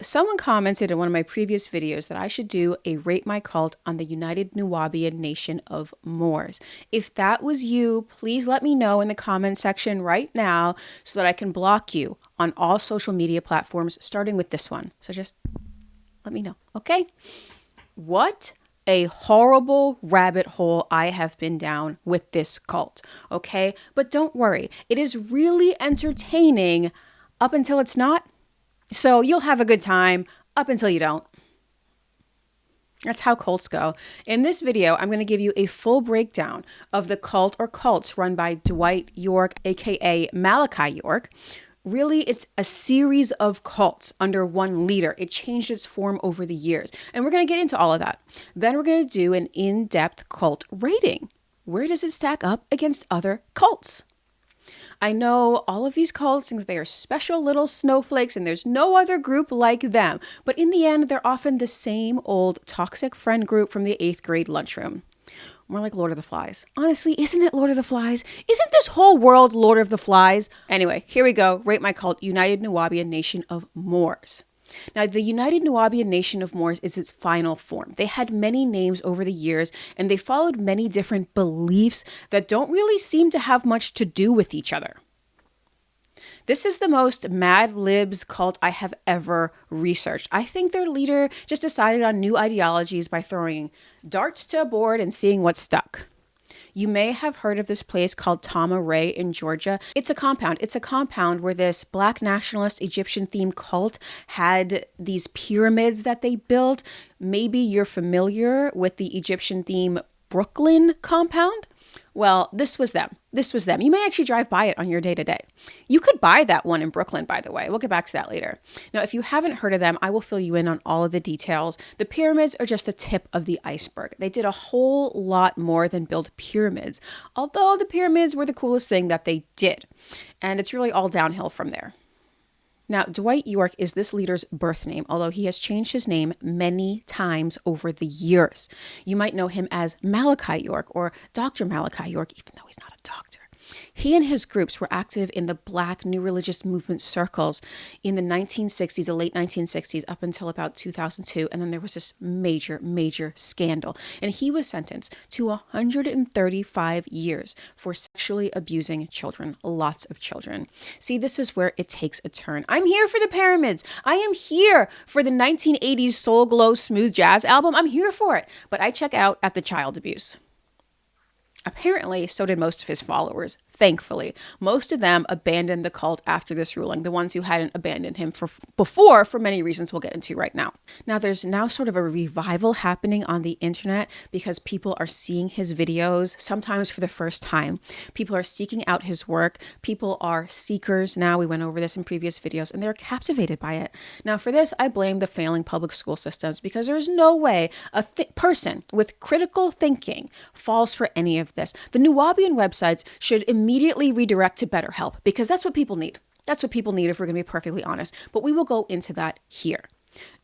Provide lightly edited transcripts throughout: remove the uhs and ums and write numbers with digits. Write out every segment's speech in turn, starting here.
Someone commented in one of my previous videos that I should do a Rate My Cult on the United Nuwaubian Nation of Moors. If that was you, please let me know in the comment section right now so that I can block you on all social media platforms, starting with this one. So just let me know, okay? What a horrible rabbit hole I have been down with this cult, okay? But don't worry, it is really entertaining up until it's not. So you'll have a good time up until you don't. That's how cults go. In this video, I'm going to give you a full breakdown of the cult or cults run by Dwight York, aka Malachi York. Really, it's a series of cults under one leader. It changed its form over the years. And we're going to get into all of that. Then we're going to do an in-depth cult rating. Where does it stack up against other cults? I know all of these cults think they are special little snowflakes and there's no other group like them. But in the end, they're often the same old toxic friend group from the 8th grade lunchroom. More like Lord of the Flies. Honestly, isn't it Lord of the Flies? Isn't this whole world Lord of the Flies? Anyway, here we go. Rate My Cult, United Nuwaubian Nation of Moors. Now, the United Nuwaubian Nation of Moors is its final form. They had many names over the years, and they followed many different beliefs that don't really seem to have much to do with each other. This is the most Mad Libs cult I have ever researched. I think their leader just decided on new ideologies by throwing darts to a board and seeing what stuck. You may have heard of this place called Tama-Re in Georgia. It's a compound. It's a compound where this Black Nationalist Egyptian-themed cult had these pyramids that they built. Maybe you're familiar with the Egyptian-themed Brooklyn compound. Well, this was them. This was them. You may actually drive by it on your day-to-day. You could buy that one in Brooklyn, by the way. We'll get back to that later. Now, if you haven't heard of them, I will fill you in on all of the details. The pyramids are just the tip of the iceberg. They did a whole lot more than build pyramids, although the pyramids were the coolest thing that they did. And it's really all downhill from there. Now, Dwight York is this leader's birth name, although he has changed his name many times over the years. You might know him as Malachi York or Dr. Malachi York, even though he's not a doctor. He and his groups were active in the Black New Religious Movement circles in the 1960s, the late 1960s, up until about 2002. And then there was this major scandal. And he was sentenced to 135 years for sexually abusing children, lots of children. See, this is where it takes a turn. I'm here for the pyramids. I am here for the 1980s Soul Glow smooth jazz album. I'm here for it. But I check out at the child abuse. Apparently, so did most of his followers, thankfully. Most of them abandoned the cult after this ruling, the ones who hadn't abandoned him before for many reasons we'll get into right now. Now, there's now sort of a revival happening on the internet because people are seeing his videos, sometimes for the first time. People are seeking out his work. People are seekers now. We went over this in previous videos, and they're captivated by it. Now, for this, I blame the failing public school systems because there's no way a person with critical thinking falls for any of this. The Nuwaubian websites should immediately redirect to BetterHelp because that's what people need. That's what people need if we're going to be perfectly honest. But we will go into that here.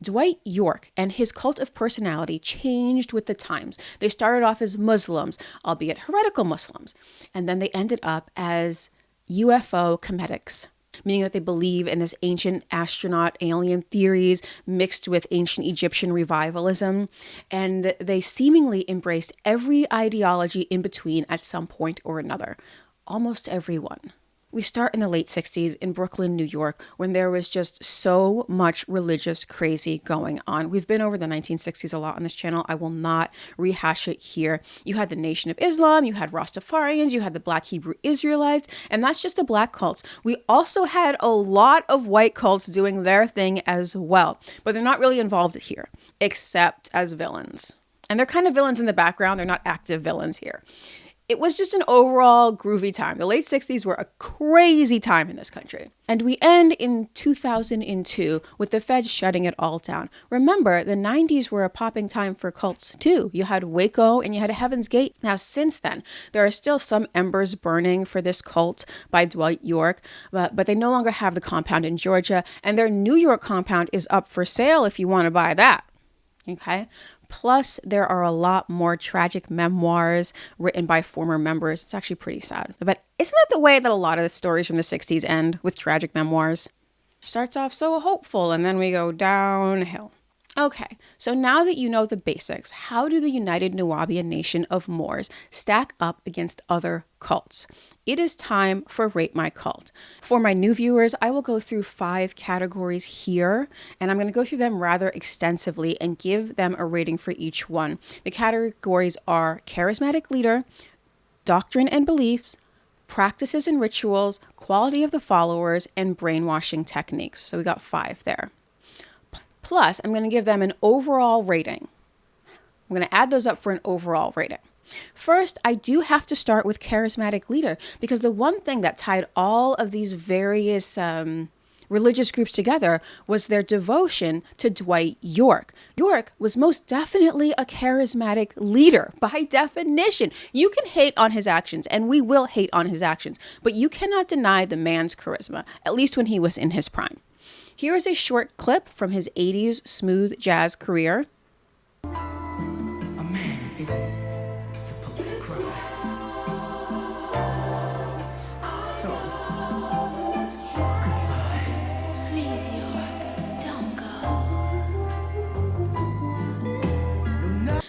Dwight York and his cult of personality changed with the times. They started off as Muslims, albeit heretical Muslims, and then they ended up as UFO kemetics, meaning that they believe in this ancient astronaut alien theories mixed with ancient Egyptian revivalism, and they seemingly embraced every ideology in between at some point or another. Almost everyone. We start in the late 60s in Brooklyn, New York, when there was just so much religious crazy going on. We've been over the 1960s a lot on this channel. I will not rehash it here. You had the Nation of Islam, you had Rastafarians, you had the Black Hebrew Israelites, and that's just the black cults. We also had a lot of white cults doing their thing as well, but they're not really involved here, except as villains. And they're kind of villains in the background. They're not active villains here. It was just an overall groovy time. The late 60s were a crazy time in this country. And we end in 2002 with the feds shutting it all down. Remember, the 90s were a popping time for cults too. You had Waco and you had Heaven's Gate. Now, since then, there are still some embers burning for this cult by Dwight York, but they no longer have the compound in Georgia, and their New York compound is up for sale if you want to buy that. Okay? Plus, there are a lot more tragic memoirs written by former members. It's actually pretty sad. But isn't that the way that a lot of the stories from the 60s end, with tragic memoirs? Starts off so hopeful, and then we go downhill. Okay, so now that you know the basics, how do the United Nuwaubian Nation of Moors stack up against other cults? It is time for Rate My Cult. For my new viewers, I will go through 5 categories here, and I'm going to go through them rather extensively and give them a rating for each one. The categories are Charismatic Leader, Doctrine and Beliefs, Practices and Rituals, Quality of the Followers, and Brainwashing Techniques. So we got 5 there. Plus, I'm going to give them an overall rating. I'm going to add those up for an overall rating. First, I do have to start with Charismatic Leader, because the one thing that tied all of these various religious groups together was their devotion to Dwight York. York was most definitely a charismatic leader by definition. You can hate on his actions, and we will hate on his actions, but you cannot deny the man's charisma, at least when he was in his prime. Here is a short clip from his 80s smooth jazz career. A man isn't supposed to cry. So, goodbye. Please, York, don't go.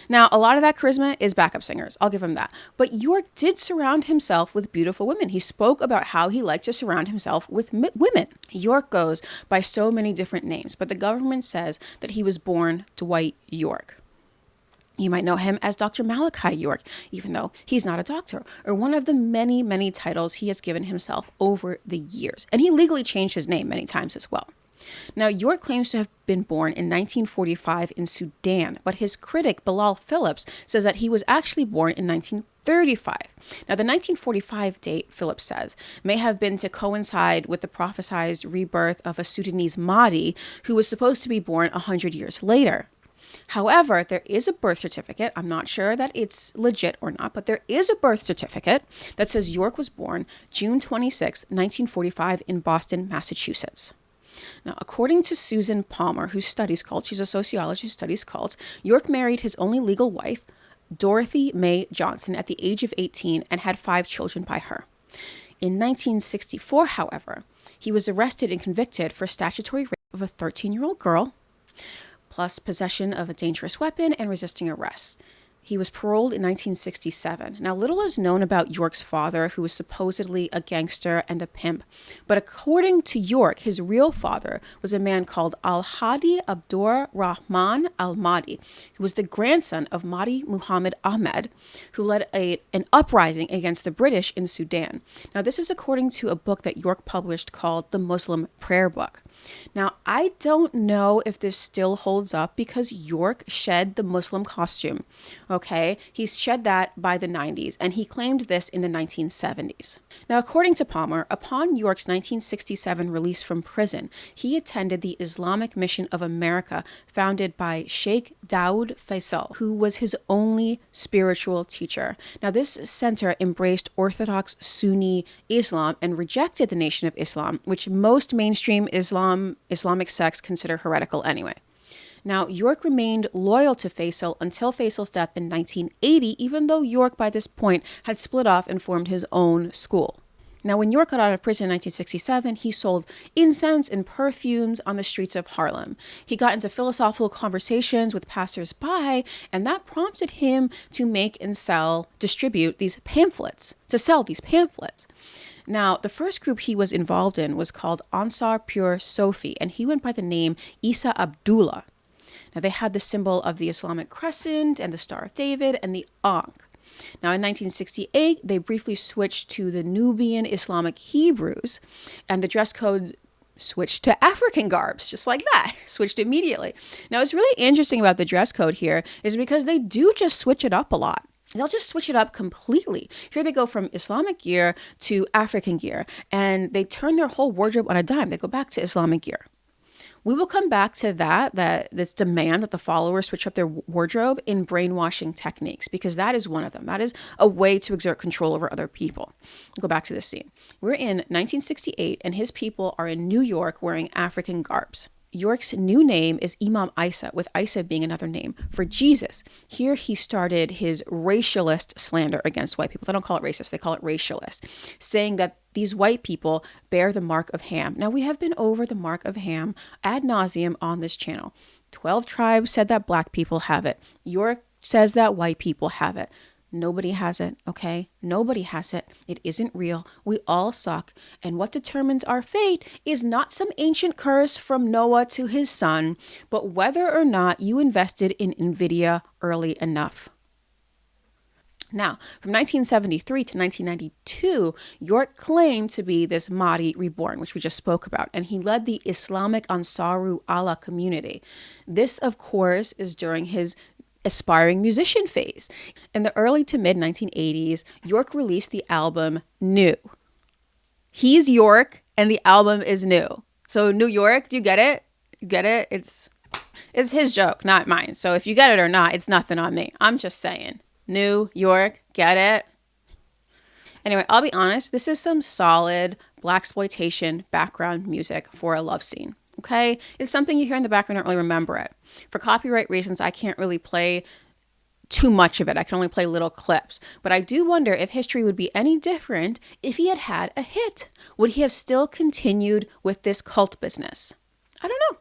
Now, a lot of that charisma is backup singers. I'll give him that. But York did surround himself with beautiful women. He spoke about how he liked to surround himself with women. York goes by so many different names, but the government says that he was born Dwight York. You might know him as Dr. Malachi York, even though he's not a doctor, or one of the many, many titles he has given himself over the years. And he legally changed his name many times as well. Now, York claims to have been born in 1945 in Sudan, but his critic, Bilal Phillips, says that he was actually born in 1935. Now, the 1945 date, Phillips says, may have been to coincide with the prophesied rebirth of a Sudanese Mahdi who was supposed to be born 100 years later. However, there is a birth certificate. I'm not sure that it's legit or not, but there is a birth certificate that says York was born June 26, 1945 in Boston, Massachusetts. Now, according to Susan Palmer, who studies cults, she's a sociologist who studies cults, York married his only legal wife, Dorothy Mae Johnson, at the age of 18 and had 5 children by her. In 1964, however, he was arrested and convicted for statutory rape of a 13-year-old girl, plus possession of a dangerous weapon and resisting arrest. He was paroled in 1967. Now, little is known about York's father, who was supposedly a gangster and a pimp. But according to York, his real father was a man called Al-Hadi Abdur Rahman al-Mahdi, who was the grandson of Mahdi Muhammad Ahmed, who led an uprising against the British in Sudan. Now, this is according to a book that York published called The Muslim Prayer Book. Now, I don't know if this still holds up because York shed the Muslim costume, okay? He shed that by the 90s, and he claimed this in the 1970s. Now, according to Palmer, upon York's 1967 release from prison, he attended the Islamic Mission of America, founded by Sheikh Dawood Faisal, who was his only spiritual teacher. Now, this center embraced Orthodox Sunni Islam and rejected the Nation of Islam, which most mainstream Islamic sects consider heretical anyway. Now, York remained loyal to Faisal until Faisal's death in 1980, even though York by this point had split off and formed his own school. Now, when York got out of prison in 1967, he sold incense and perfumes on the streets of Harlem. He got into philosophical conversations with passers-by, and that prompted him to make and distribute these pamphlets, to sell these pamphlets. Now, the first group he was involved in was called Ansar Pure Sofi, and he went by the name Isa Abdullah. Now, they had the symbol of the Islamic crescent and the Star of David and the Ankh. Now, in 1968, they briefly switched to the Nubian Islamic Hebrews, and the dress code switched to African garbs, just like that, switched immediately. Now, what's really interesting about the dress code here is because they do just switch it up a lot. They'll just switch it up completely. Here they go from Islamic gear to African gear, and they turn their whole wardrobe on a dime. They go back to Islamic gear. We will come back to this demand that the followers switch up their wardrobe in brainwashing techniques, because that is one of them. That is a way to exert control over other people. We'll go back to this scene. We're in 1968, and his people are in New York wearing African garbs. York's new name is Imam Isa, with Isa being another name for Jesus. Here he started his racialist slander against white people. They don't call it racist, they call it racialist, saying that these white people bear the mark of Ham. Now, we have been over the mark of Ham ad nauseum on this channel. 12 tribes said that black people have it. York says that white people have it. Nobody has it, okay? Nobody has it. It isn't real. We all suck. And what determines our fate is not some ancient curse from Noah to his son, but whether or not you invested in NVIDIA early enough. Now, from 1973 to 1992, York claimed to be this Mahdi reborn, which we just spoke about, and he led the Islamic Ansaru Allah community. This, of course, is during his aspiring musician phase. In the early to mid 1980s, York released the album New. He's York and the album is New. So New York, do you get it? You get it? It's his joke, not mine. So if you get it or not, it's nothing on me. I'm just saying. New York, get it? Anyway, I'll be honest, this is some solid blaxploitation background music for a love scene. Okay, it's something you hear in the background, don't really remember it. For copyright reasons, I can't really play too much of it. I can only play little clips. But I do wonder if history would be any different if he had had a hit. Would he have still continued with this cult business? I don't know.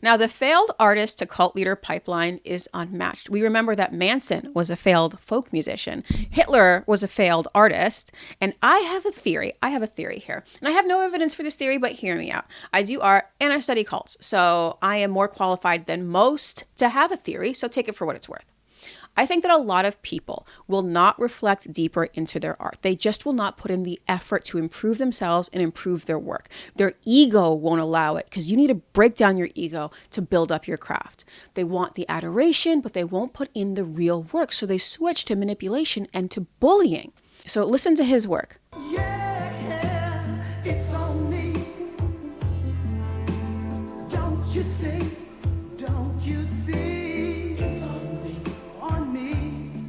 Now, the failed artist to cult leader pipeline is unmatched. We remember that Manson was a failed folk musician. Hitler was a failed artist. And I have a theory here. And I have no evidence for this theory, but hear me out. I do art and I study cults. So I am more qualified than most to have a theory. So take it for what it's worth. I think that a lot of people will not reflect deeper into their art. They just will not put in the effort to improve themselves and improve their work. Their ego won't allow it because you need to break down your ego to build up your craft. They want the adoration, but they won't put in the real work. So they switch to manipulation and to bullying. So listen to his work. Yeah, it's on me. Don't you see? Don't you see? It's on me. On me.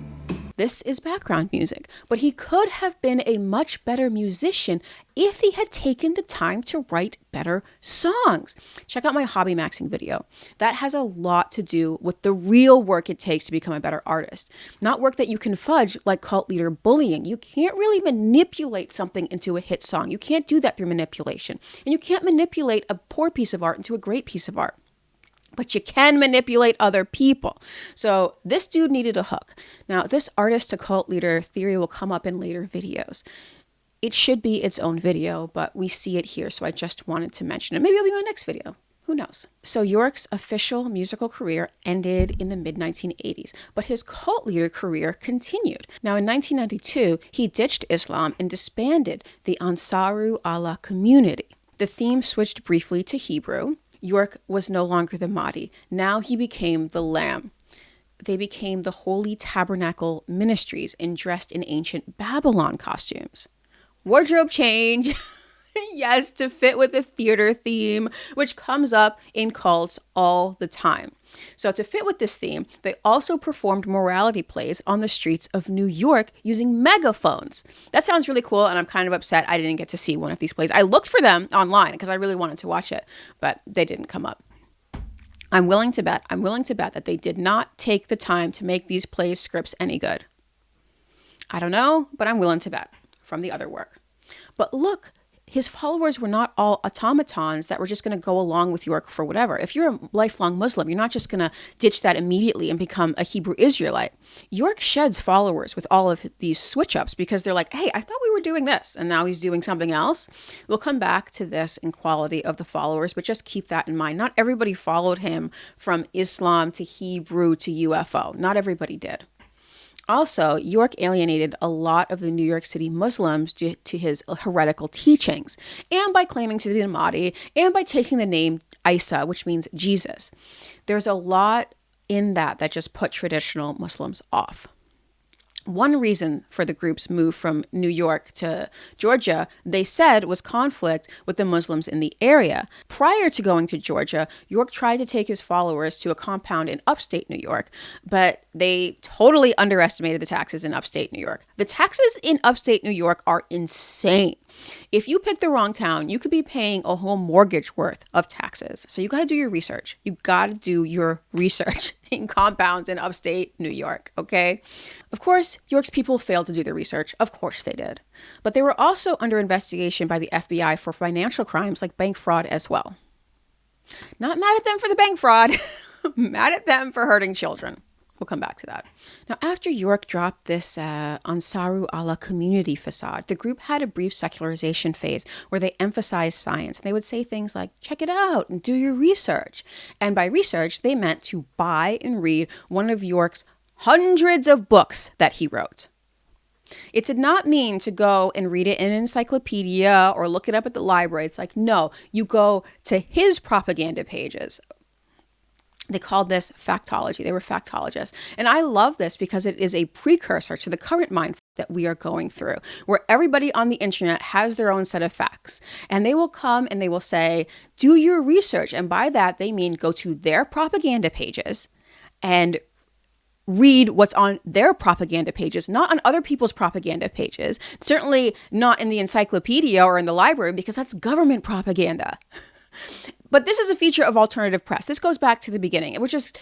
This is background music, but he could have been a much better musician if he had taken the time to write better songs. Check out my hobby maxing video. That has a lot to do with the real work it takes to become a better artist, not work that you can fudge like cult leader bullying. You can't really manipulate something into a hit song. You can't do that through manipulation. And you can't manipulate a poor piece of art into a great piece of art. But you can manipulate other people. So this dude needed a hook. Now, this artist to cult leader theory will come up in later videos. It should be its own video, but we see it here, so I just wanted to mention it. Maybe it'll be my next video. Who knows? So York's official musical career ended in the mid-1980s, but his cult leader career continued. Now, in 1992, he ditched Islam and disbanded the Ansaru Allah community. The theme switched briefly to Hebrew. York was no longer the Mahdi. Now he became the Lamb. They became the Holy Tabernacle Ministries and dressed in ancient Babylon costumes. Wardrobe change. Yes, to fit with the theater theme, which comes up in cults all the time. So to fit with this theme, they also performed morality plays on the streets of New York using megaphones. That sounds really cool, and I'm kind of upset I didn't get to see one of these plays. I looked for them online because I really wanted to watch it, but they didn't come up. I'm willing to bet that they did not take the time to make these plays scripts any good. I don't know, but I'm willing to bet from the other work. But look, his followers were not all automatons that were just going to go along with York for whatever. If you're a lifelong Muslim, you're not just going to ditch that immediately and become a Hebrew Israelite. York sheds followers with all of these switch-ups because they're like, hey, I thought we were doing this, and now he's doing something else. We'll come back to this in quality of the followers, but just keep that in mind. Not everybody followed him from Islam to Hebrew to UFO. Not everybody did. Also, York alienated a lot of the New York City Muslims due to his heretical teachings, and by claiming to be the Mahdi, and by taking the name Isa, which means Jesus. There's a lot in that just put traditional Muslims off. One reason for the group's move from New York to Georgia, they said, was conflict with the Muslims in the area. Prior to going to Georgia, York tried to take his followers to a compound in upstate New York, but they totally underestimated the taxes in upstate New York. The taxes in upstate New York are insane. If you pick the wrong town, you could be paying a whole mortgage worth of taxes. So you got to do your research. You got to do your research in compounds in upstate New York, okay? Of course, York's people failed to do their research. Of course they did. But they were also under investigation by the FBI for financial crimes like bank fraud as well. Not mad at them for the bank fraud, mad at them for hurting children. We'll come back to that. Now, after York dropped this Ansaru Allah community facade, the group had a brief secularization phase where they emphasized science. They would say things like, check it out and do your research. And by research, they meant to buy and read one of York's hundreds of books that he wrote. It did not mean to go and read it in an encyclopedia or look it up at the library. It's like, no, you go to his propaganda pages. They called this Factology. They were factologists. And I love this because it is a precursor to the current mind that we are going through, where everybody on the internet has their own set of facts. And they will come and they will say, do your research. And by that, they mean go to their propaganda pages and read what's on their propaganda pages, not on other people's propaganda pages. Certainly not in the encyclopedia or in the library, because that's government propaganda. But this is a feature of alternative press. This goes back to the beginning. We're just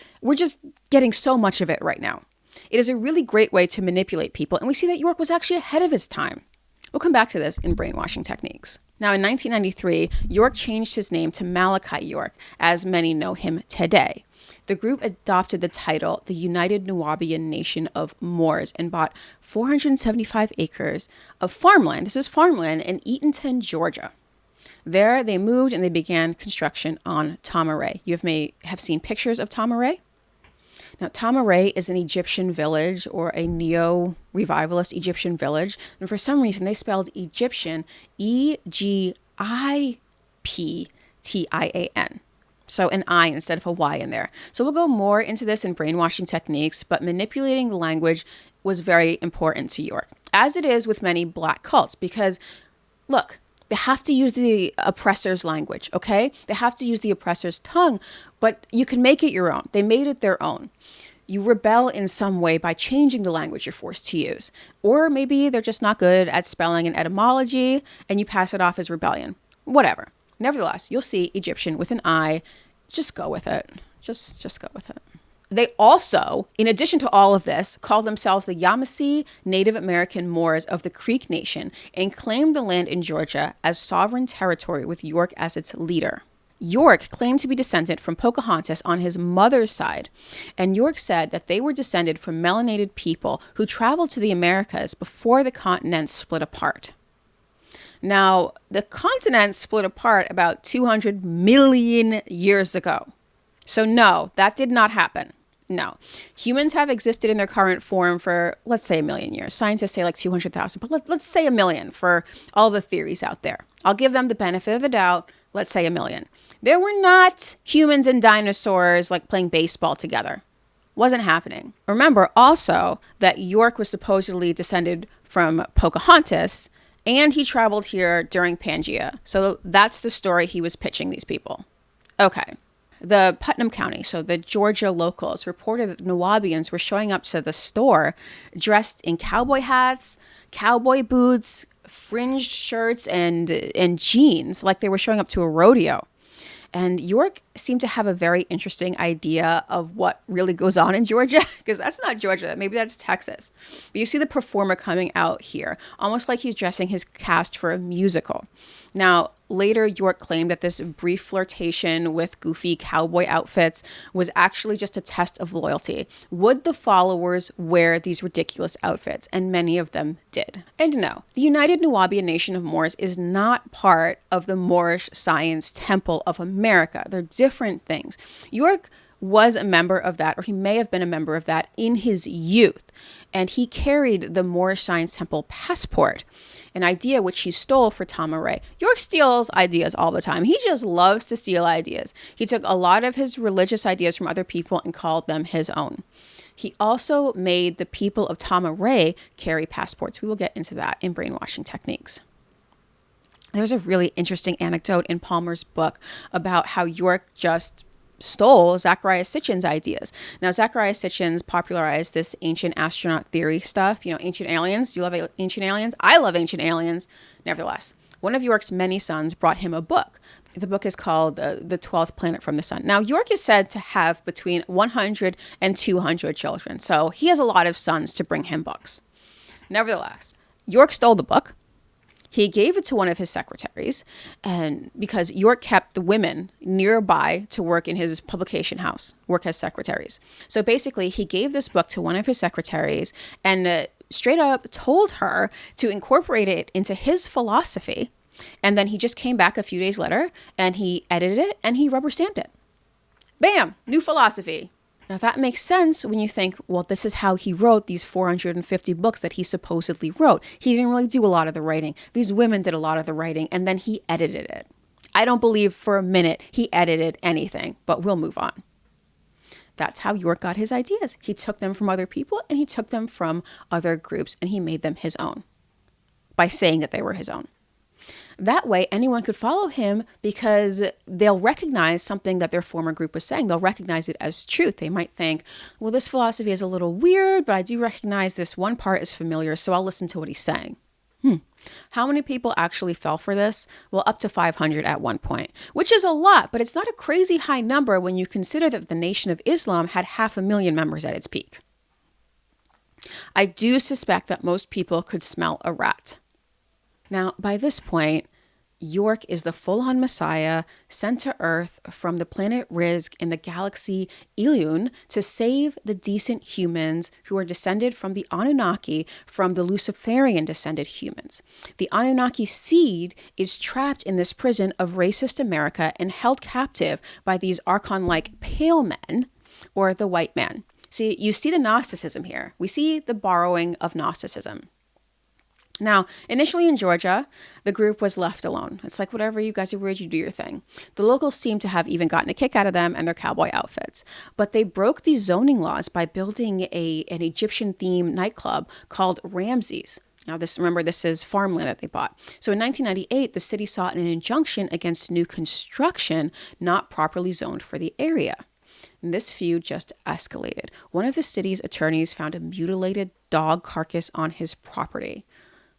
getting so much of it right now. It is a really great way to manipulate people. And we see that York was actually ahead of his time. We'll come back to this in brainwashing techniques. Now, in 1993, York changed his name to Malachi York, as many know him today. The group adopted the title, the United Nuwaubian Nation of Moors, and bought 475 acres of farmland. This is farmland in Eatonton, Georgia. There, they moved and they began construction on Tama-Re. You may have seen pictures of Tama-Re. Now, Tama-Re is an Egyptian village or a neo-revivalist Egyptian village. And for some reason, they spelled Egyptian E-G-I-P-T-I-A-N. So an I instead of a Y in there. So we'll go more into this in brainwashing techniques, but manipulating the language was very important to York, as it is with many black cults, because look, they have to use the oppressor's language, okay? They have to use the oppressor's tongue, but you can make it your own. They made it their own. You rebel in some way by changing the language you're forced to use. Or maybe they're just not good at spelling and etymology, and you pass it off as rebellion. Whatever. Nevertheless, you'll see Egyptian with an I. Just go with it. Just go with it. They also, in addition to all of this, called themselves the Yamasee Native American Moors of the Creek Nation and claimed the land in Georgia as sovereign territory with York as its leader. York claimed to be descended from Pocahontas on his mother's side, and York said that they were descended from melanated people who traveled to the Americas before the continents split apart. Now, the continents split apart about 200 million years ago. So no, that did not happen. No. Humans have existed in their current form for, let's say, 1 million years. Scientists say like 200,000, but let's say 1 million for all the theories out there. I'll give them the benefit of the doubt. Let's say 1 million. There were not humans and dinosaurs like playing baseball together. Wasn't happening. Remember also that York was supposedly descended from Pocahontas, and he traveled here during Pangea. So that's the story he was pitching these people. Okay. The Putnam County, so the Georgia locals, reported that Nuwaubians were showing up to the store dressed in cowboy hats, cowboy boots, fringed shirts, and jeans, like they were showing up to a rodeo. And York seemed to have a very interesting idea of what really goes on in Georgia, because that's not Georgia, maybe that's Texas. But you see the performer coming out here, almost like he's dressing his cast for a musical. Now, later, York claimed that this brief flirtation with goofy cowboy outfits was actually just a test of loyalty. Would the followers wear these ridiculous outfits? And many of them did. And no, the United Nuwaubian Nation of Moors is not part of the Moorish Science Temple of America. They're different things. York was a member of that, or he may have been a member of that in his youth. And he carried the Moorish Science Temple passport, an idea which he stole for Tama-Re. York steals ideas all the time. He just loves to steal ideas. He took a lot of his religious ideas from other people and called them his own. He also made the people of Tama-Re carry passports. We will get into that in brainwashing techniques. There's a really interesting anecdote in Palmer's book about how York just stole Zecharia Sitchin's ideas. Now, Zecharia Sitchin popularized this ancient astronaut theory stuff. You know, ancient aliens. Do you love ancient aliens? I love ancient aliens. Nevertheless, one of York's many sons brought him a book. The book is called The 12th Planet from the Sun. Now, York is said to have between 100 and 200 children, so he has a lot of sons to bring him books. Nevertheless, York stole the book. He gave it to one of his secretaries, and because York kept the women nearby to work in his publication house, work as secretaries. So basically, he gave this book to one of his secretaries and straight up told her to incorporate it into his philosophy. And then he just came back a few days later and he edited it and he rubber stamped it. Bam! New philosophy. Now that makes sense when you think, well, this is how he wrote these 450 books that he supposedly wrote. He didn't really do a lot of the writing. These women did a lot of the writing, and then he edited it. I don't believe for a minute he edited anything, but we'll move on. That's how York got his ideas. He took them from other people and he took them from other groups and he made them his own by saying that they were his own. That way, anyone could follow him because they'll recognize something that their former group was saying. They'll recognize it as truth. They might think, well, this philosophy is a little weird, but I do recognize this one part is familiar, so I'll listen to what he's saying. How many people actually fell for this? Well, up to 500 at one point, which is a lot, but it's not a crazy high number when you consider that the Nation of Islam had 500,000 members at its peak. I do suspect that most people could smell a rat. Now, by this point, York is the full-on messiah sent to Earth from the planet Rizq in the galaxy Ilion to save the decent humans who are descended from the Anunnaki from the Luciferian descended humans. The Anunnaki seed is trapped in this prison of racist America and held captive by these Archon-like pale men, or the white man. See, you see the Gnosticism here. We see the borrowing of Gnosticism. Now, initially in Georgia, the group was left alone. It's like, whatever, you guys are weird, you do your thing. The locals seem to have even gotten a kick out of them and their cowboy outfits. But they broke these zoning laws by building an Egyptian-themed nightclub called Ramses. Now, this is farmland that they bought. So in 1998, the city sought an injunction against new construction not properly zoned for the area. And this feud just escalated. One of the city's attorneys found a mutilated dog carcass on his property.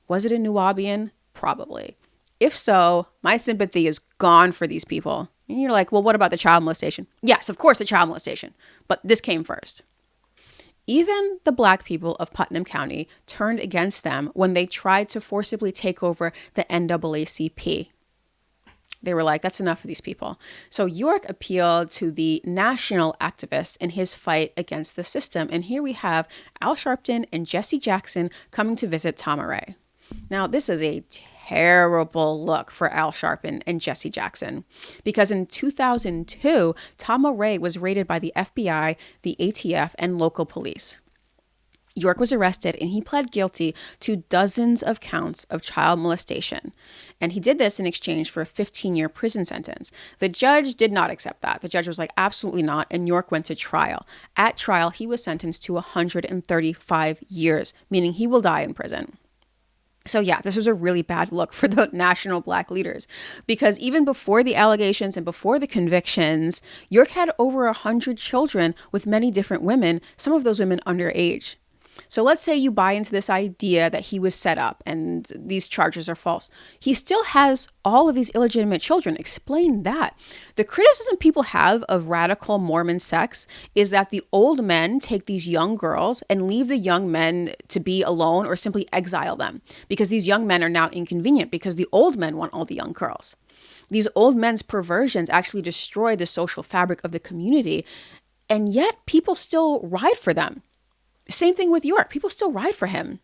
Was it a Nuwaubian? Probably. If so, my sympathy is gone for these people. And you're like, well, what about the child molestation? Yes, of course, the child molestation. But this came first. Even the black people of Putnam County turned against them when they tried to forcibly take over the NAACP. They were like, that's enough of these people. So York appealed to the national activist in his fight against the system. And here we have Al Sharpton and Jesse Jackson coming to visit Tama-Re. Now, this is a terrible look for Al Sharpton and Jesse Jackson because in 2002, Tama-Re was raided by the FBI, the ATF, and local police. York was arrested and he pled guilty to dozens of counts of child molestation. And he did this in exchange for a 15-year prison sentence. The judge did not accept that. The judge was like, absolutely not. And York went to trial. At trial, he was sentenced to 135 years, meaning he will die in prison. So yeah, this was a really bad look for the national black leaders because even before the allegations and before the convictions, York had over 100 children with many different women, some of those women underage. So let's say you buy into this idea that he was set up and these charges are false. He still has all of these illegitimate children. Explain that. The criticism people have of radical Mormon sects is that the old men take these young girls and leave the young men to be alone or simply exile them because these young men are now inconvenient because the old men want all the young girls. These old men's perversions actually destroy the social fabric of the community, and yet people still ride for them. Same thing with York. People still ride for him.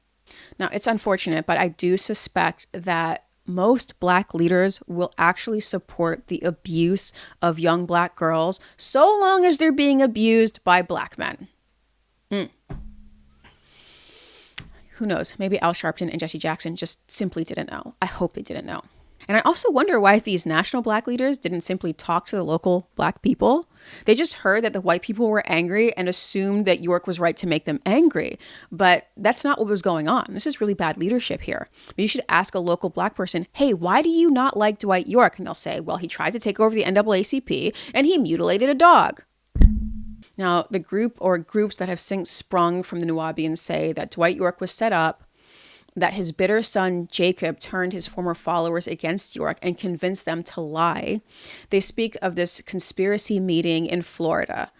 Now, it's unfortunate, but I do suspect that most black leaders will actually support the abuse of young black girls so long as they're being abused by black men. Who knows? Maybe Al Sharpton and Jesse Jackson just simply didn't know. I hope they didn't know. And I also wonder why these national black leaders didn't simply talk to the local black people. They just heard that the white people were angry and assumed that York was right to make them angry. But that's not what was going on. This is really bad leadership here. You should ask a local black person, hey, why do you not like Dwight York? And they'll say, well, he tried to take over the NAACP and he mutilated a dog. Now, the group or groups that have since sprung from the Nuwaubians say that Dwight York was set up, that his bitter son Jacob turned his former followers against York and convinced them to lie. They speak of this conspiracy meeting in Florida.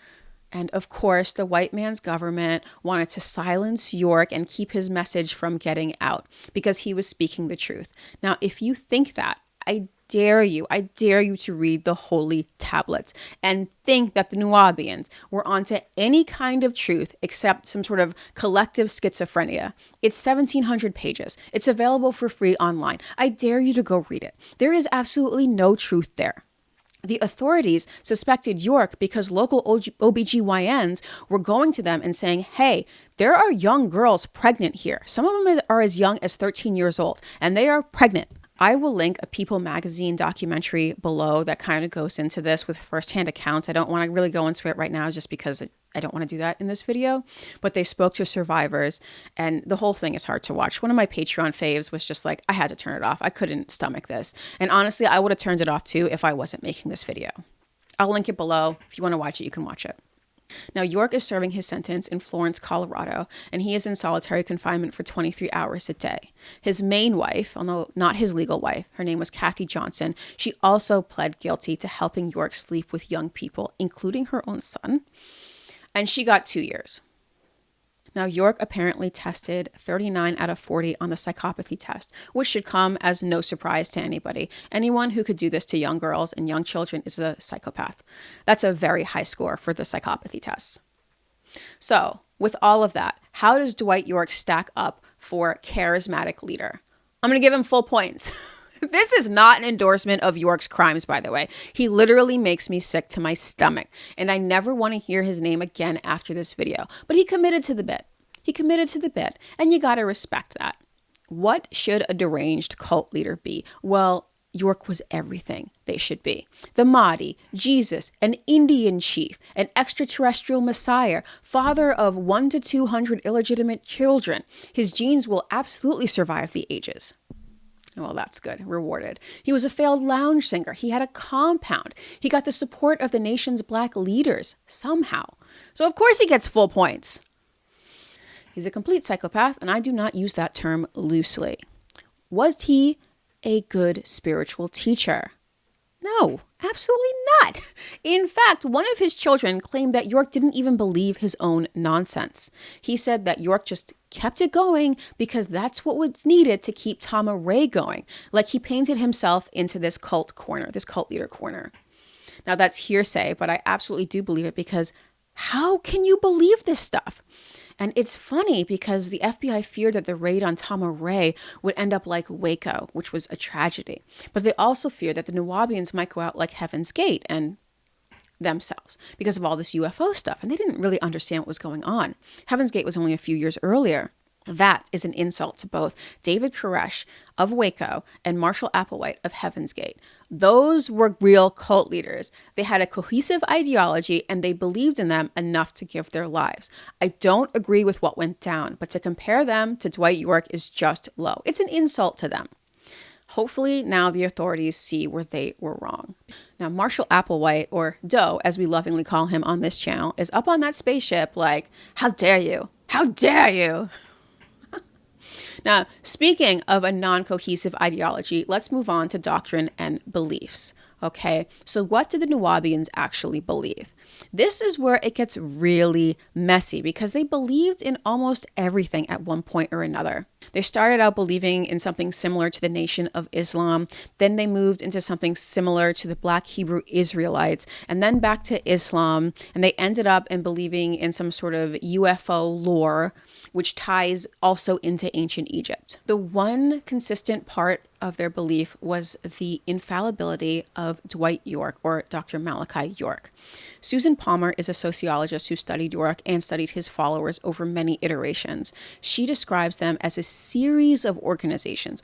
And of course, the white man's government wanted to silence York and keep his message from getting out because he was speaking the truth. Now, if you think that, I dare you to read the holy tablets and think that the Nuwaubians were onto any kind of truth except some sort of collective schizophrenia. It's 1,700 pages. It's available for free online. I dare you to go read it. There is absolutely no truth there. The authorities suspected York because local OBGYNs were going to them and saying, hey, there are young girls pregnant here. Some of them are as young as 13 years old, and they are pregnant. I will link a People magazine documentary below that kind of goes into this with firsthand accounts. I don't want to really go into it right now just because I don't want to do that in this video, but they spoke to survivors and the whole thing is hard to watch. One of my Patreon faves was just like, I had to turn it off. I couldn't stomach this. And honestly, I would have turned it off too if I wasn't making this video. I'll link it below. If you want to watch it, you can watch it. Now, York is serving his sentence in Florence, Colorado, and he is in solitary confinement for 23 hours a day. His main wife, although not his legal wife, her name was Kathy Johnson, she also pled guilty to helping York sleep with young people, including her own son, and she got 2 years. Now, York apparently tested 39 out of 40 on the psychopathy test, which should come as no surprise to anybody. Anyone who could do this to young girls and young children is a psychopath. That's a very high score for the psychopathy tests. So, with all of that, how does Dwight York stack up for charismatic leader? I'm going to give him full points. This is not an endorsement of York's crimes, by the way. He literally makes me sick to my stomach, and I never want to hear his name again after this video. But he committed to the bit. And you got to respect that. What should a deranged cult leader be? Well, York was everything they should be. The Mahdi, Jesus, an Indian chief, an extraterrestrial messiah, father of 1 to 200 illegitimate children. His genes will absolutely survive the ages. Well, that's good. Rewarded. He was a failed lounge singer. He had a compound. He got the support of the nation's black leaders somehow. So of course he gets full points. He's a complete psychopath, and I do not use that term loosely. Was he a good spiritual teacher? No, absolutely not. In fact, one of his children claimed that York didn't even believe his own nonsense. He said that York just kept it going because that's what was needed to keep Tama-Re going. Like he painted himself into this cult corner, this cult leader corner. Now that's hearsay, but I absolutely do believe it because how can you believe this stuff? And it's funny because the FBI feared that the raid on Tama-Re would end up like Waco, which was a tragedy. But they also feared that the Nuwaubians might go out like Heaven's Gate and themselves because of all this UFO stuff. And they didn't really understand what was going on. Heaven's Gate was only a few years earlier. That is an insult to both David Koresh of Waco and Marshall Applewhite of Heaven's Gate. Those were real cult leaders. They had a cohesive ideology and they believed in them enough to give their lives. I don't agree with what went down, but to compare them to Dwight York is just low. It's an insult to them. Hopefully now the authorities see where they were wrong. Now Marshall Applewhite, or Doe as we lovingly call him on this channel, is up on that spaceship like, how dare you? How dare you? Now, speaking of a non-cohesive ideology, let's move on to doctrine and beliefs. Okay, so what did the Nuwaubians actually believe? This is where it gets really messy because they believed in almost everything at one point or another. They started out believing in something similar to the Nation of Islam, then they moved into something similar to the Black Hebrew Israelites, and then back to Islam, and they ended up in believing in some sort of UFO lore, which ties also into ancient Egypt. The one consistent part of their belief was the infallibility of Dwight York, or Dr. Malachi York. Susan Palmer is a sociologist who studied York and studied his followers over many iterations. She describes them as a series of organizations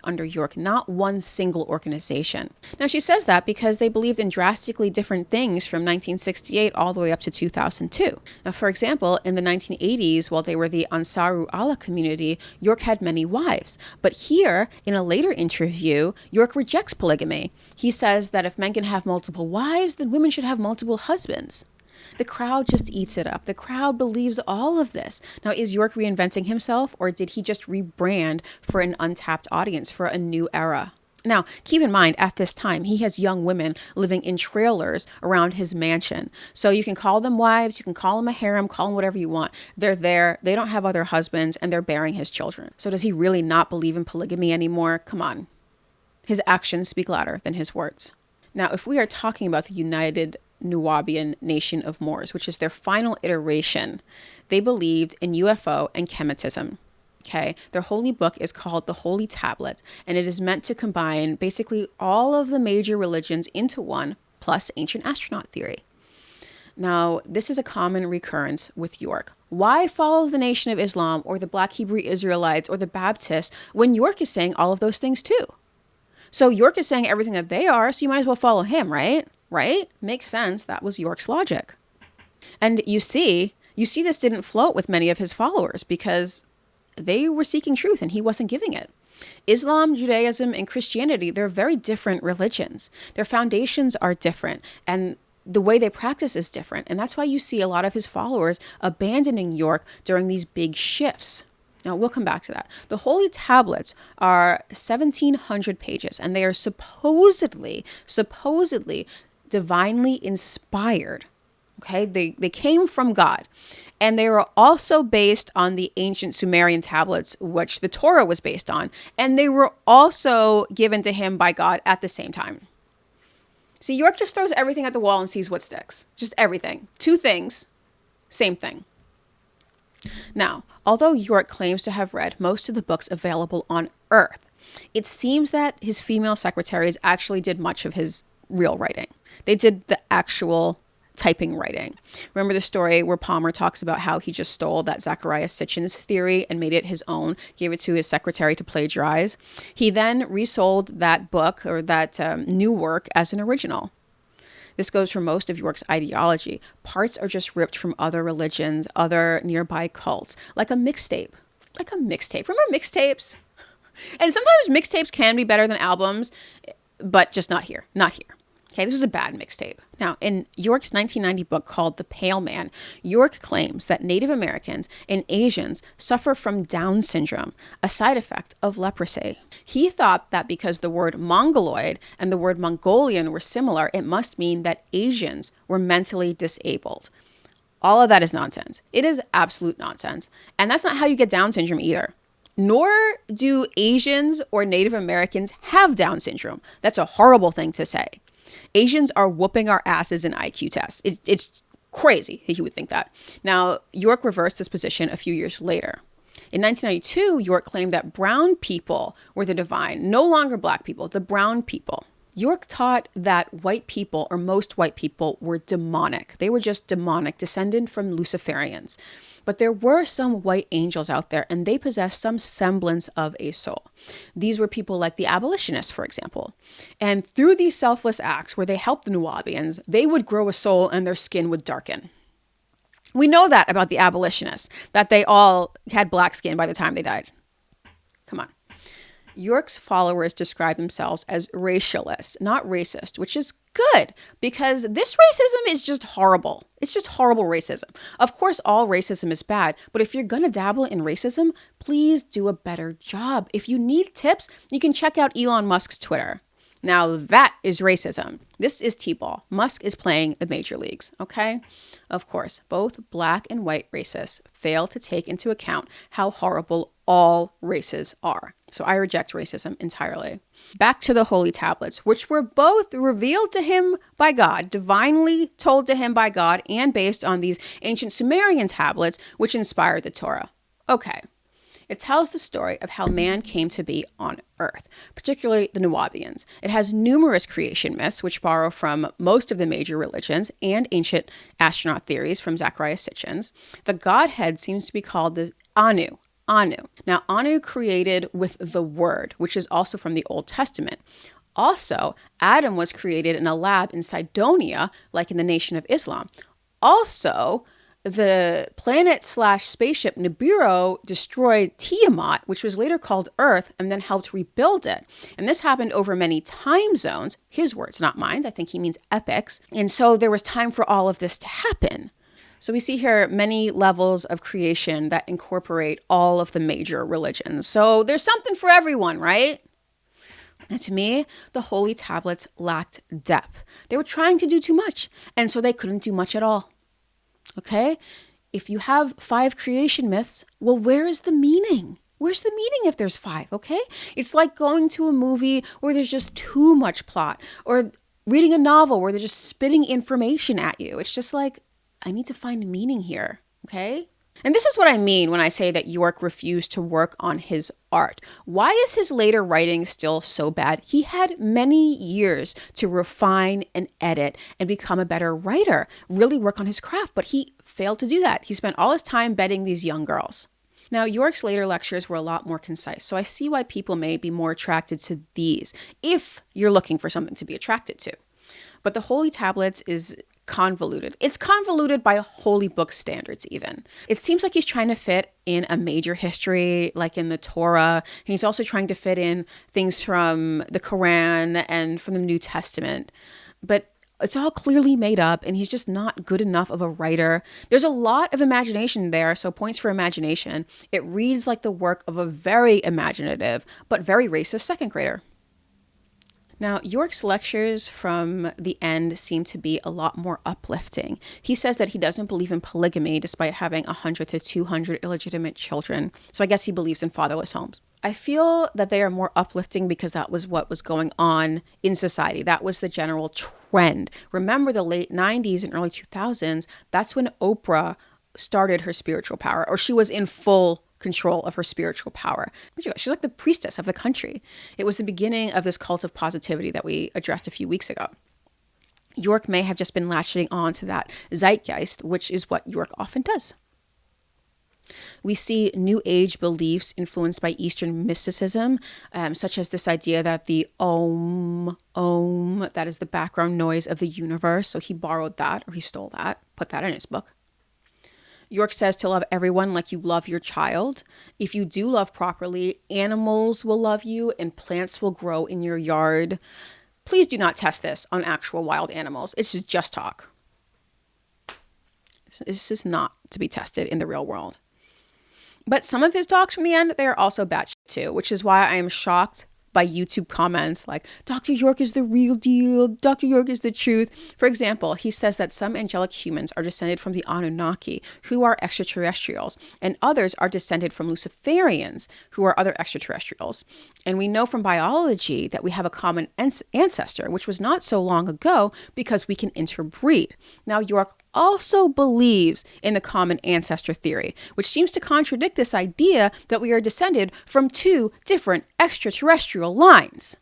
under York, not one single organization. Now, she says that because they believed in drastically different things from 1968 all the way up to 2002. Now, for example, in the 1980s, while they were the Ansaru Allah community, York had many wives. But here, in a later interview, York rejects polygamy. He says that if men can have multiple wives, then women should have multiple husbands. The crowd just eats it up. The crowd believes all of this. Now, is York reinventing himself, or did he just rebrand for an untapped audience, for a new era? Now, keep in mind, at this time, he has young women living in trailers around his mansion. So you can call them wives, you can call them a harem, call them whatever you want. They're there, they don't have other husbands, and they're bearing his children. So does he really not believe in polygamy anymore? Come on. His actions speak louder than his words. Now, if we are talking about the United Nuwaubian Nation of Moors, which is their final iteration, they believed in UFO and kemetism. Okay, their holy book is called the Holy Tablet, and it is meant to combine basically all of the major religions into one, plus ancient astronaut theory. Now, this is a common recurrence with York. Why follow the Nation of Islam or the Black Hebrew Israelites or the Baptists when York is saying all of those things too? So York is saying everything that they are, so you might as well follow him, right? Right? Makes sense. That was York's logic. And you see this didn't float with many of his followers because they were seeking truth and he wasn't giving it. Islam, Judaism, and Christianity, they're very different religions. Their foundations are different and the way they practice is different. And that's why you see a lot of his followers abandoning York during these big shifts. Now, we'll come back to that. The Holy Tablets are 1,700 pages, and they are supposedly divinely inspired. Okay, they came from God. And they were also based on the ancient Sumerian tablets, which the Torah was based on. And they were also given to him by God at the same time. See, York just throws everything at the wall and sees what sticks. Just everything. Two things, same thing. Now, although York claims to have read most of the books available on Earth, it seems that his female secretaries actually did much of his real writing. They did the actual typing writing. Remember the story where Palmer talks about how he just stole that Zecharia Sitchin's theory and made it his own, gave it to his secretary to plagiarize? He then resold that book or that new work as an original. This goes for most of York's ideology. Parts are just ripped from other religions, other nearby cults, like a mixtape. Remember mixtapes? And sometimes mixtapes can be better than albums, but just not here. Okay, this is a bad mixtape. Now, in York's 1990 book called The Pale Man, York claims that Native Americans and Asians suffer from Down syndrome, a side effect of leprosy. He thought that because the word Mongoloid and the word Mongolian were similar, it must mean that Asians were mentally disabled. All of that is nonsense. It is absolute nonsense. And that's not how you get Down syndrome either. Nor do Asians or Native Americans have Down syndrome. That's a horrible thing to say. Asians are whooping our asses in IQ tests. It's crazy that you would think that. Now, York reversed this position a few years later. In 1992, York claimed that brown people were the divine, no longer black people, the brown people. York taught that white people, or most white people, were demonic. They were just demonic, descended from Luciferians. But there were some white angels out there, and they possessed some semblance of a soul. These were people like the abolitionists, for example. And through these selfless acts where they helped the Nuwaubians, they would grow a soul and their skin would darken. We know that about the abolitionists, that they all had black skin by the time they died. Come on. York's followers describe themselves as racialists, not racist, which is good because this racism is just horrible. It's just horrible racism. Of course, all racism is bad, but if you're going to dabble in racism, please do a better job. If you need tips, you can check out Elon Musk's Twitter. Now that is racism. This is T-ball. Musk is playing the major leagues, okay? Of course, both black and white racists fail to take into account how horrible all races are. So I reject racism entirely. Back to the Holy Tablets, which were both revealed to him by God, divinely told to him by God, and based on these ancient Sumerian tablets, which inspired the Torah. Okay. It tells the story of how man came to be on Earth, particularly the Nuwaubians. It has numerous creation myths, which borrow from most of the major religions and ancient astronaut theories from Zecharia Sitchin's. The godhead seems to be called the Anu, Anu. Now, Anu created with the Word, which is also from the Old Testament. Also, Adam was created in a lab in Cydonia, like in the Nation of Islam. Also, the planet/spaceship Nibiru destroyed Tiamat, which was later called Earth, and then helped rebuild it. And this happened over many time zones. His words, not mine. I think he means epics. And so there was time for all of this to happen. So we see here many levels of creation that incorporate all of the major religions. So there's something for everyone, right? And to me, the holy tablets lacked depth. They were trying to do too much, and so they couldn't do much at all. Okay? If you have 5 creation myths, well, where is the meaning? Where's the meaning if there's 5, okay? It's like going to a movie where there's just too much plot, or reading a novel where they're just spitting information at you. It's just like, I need to find meaning here, okay? And this is what I mean when I say that York refused to work on his art. Why is his later writing still so bad? He had many years to refine and edit and become a better writer, really work on his craft, but he failed to do that. He spent all his time bedding these young girls. Now, York's later lectures were a lot more concise, so I see why people may be more attracted to these, if you're looking for something to be attracted to. But the Holy Tablets is convoluted. It's convoluted by holy book standards even. It seems like he's trying to fit in a major history like in the Torah, and he's also trying to fit in things from the Quran and from the New Testament. But it's all clearly made up, and he's just not good enough of a writer. There's a lot of imagination there, so points for imagination. It reads like the work of a very imaginative but very racist second grader. Now, York's lectures from the end seem to be a lot more uplifting. He says that he doesn't believe in polygamy despite having 100 to 200 illegitimate children. So I guess he believes in fatherless homes. I feel that they are more uplifting because that was what was going on in society. That was the general trend. Remember the late 90s and early 2000s, that's when Oprah started her spiritual power, or she was in full control of her spiritual power. She's like the priestess of the country. It was the beginning of this cult of positivity that we addressed a few weeks ago. York may have just been latching on to that zeitgeist, which is what York often does. We see New Age beliefs influenced by Eastern mysticism, such as this idea that the Om, that is the background noise of the universe. So he borrowed that, or he stole that, put that in his book. York says to love everyone like you love your child. If you do love properly, animals will love you and plants will grow in your yard. Please do not test this on actual wild animals. It's just talk. This is not to be tested in the real world. But some of his talks from the end, they are also batshit too, which is why I am shocked by YouTube comments like, Dr. York is the real deal, Dr. York is the truth. For example, he says that some angelic humans are descended from the Anunnaki, who are extraterrestrials, and others are descended from Luciferians, who are other extraterrestrials. And we know from biology that we have a common ancestor, which was not so long ago because we can interbreed. Now, York also believes in the common ancestor theory, which seems to contradict this idea that we are descended from 2 different extraterrestrial lines.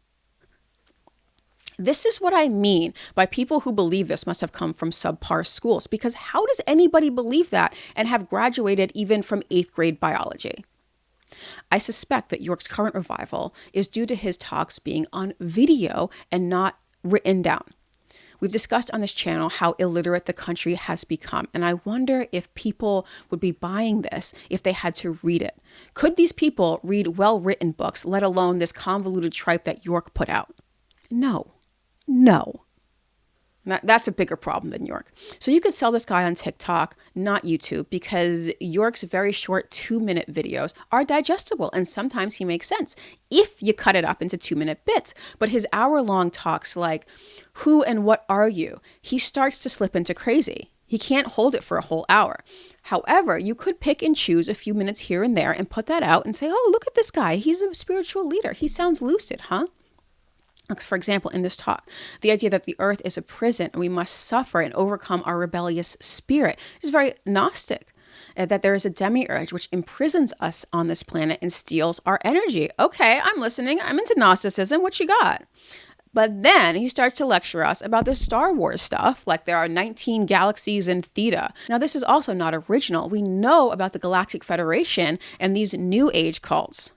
This is what I mean by people who believe this must have come from subpar schools, because how does anybody believe that and have graduated even from 8th grade biology? I suspect that York's current revival is due to his talks being on video and not written down. We've discussed on this channel how illiterate the country has become, and I wonder if people would be buying this if they had to read it. Could these people read well-written books, let alone this convoluted tripe that York put out? No. That's a bigger problem than York. So you could sell this guy on TikTok, not YouTube, because York's very short 2-minute videos are digestible, and sometimes he makes sense if you cut it up into 2-minute bits. But his hour-long talks like, who and what are you? He starts to slip into crazy. He can't hold it for a whole hour. However, you could pick and choose a few minutes here and there and put that out and say, oh, look at this guy. He's a spiritual leader. He sounds lucid, huh? For example, in this talk, the idea that the earth is a prison and we must suffer and overcome our rebellious spirit is very Gnostic. That there is a demiurge which imprisons us on this planet and steals our energy. Okay, I'm listening. I'm into Gnosticism. What you got? But then he starts to lecture us about the Star Wars stuff, like there are 19 galaxies in Theta. Now, this is also not original. We know about the Galactic Federation and these New Age cults.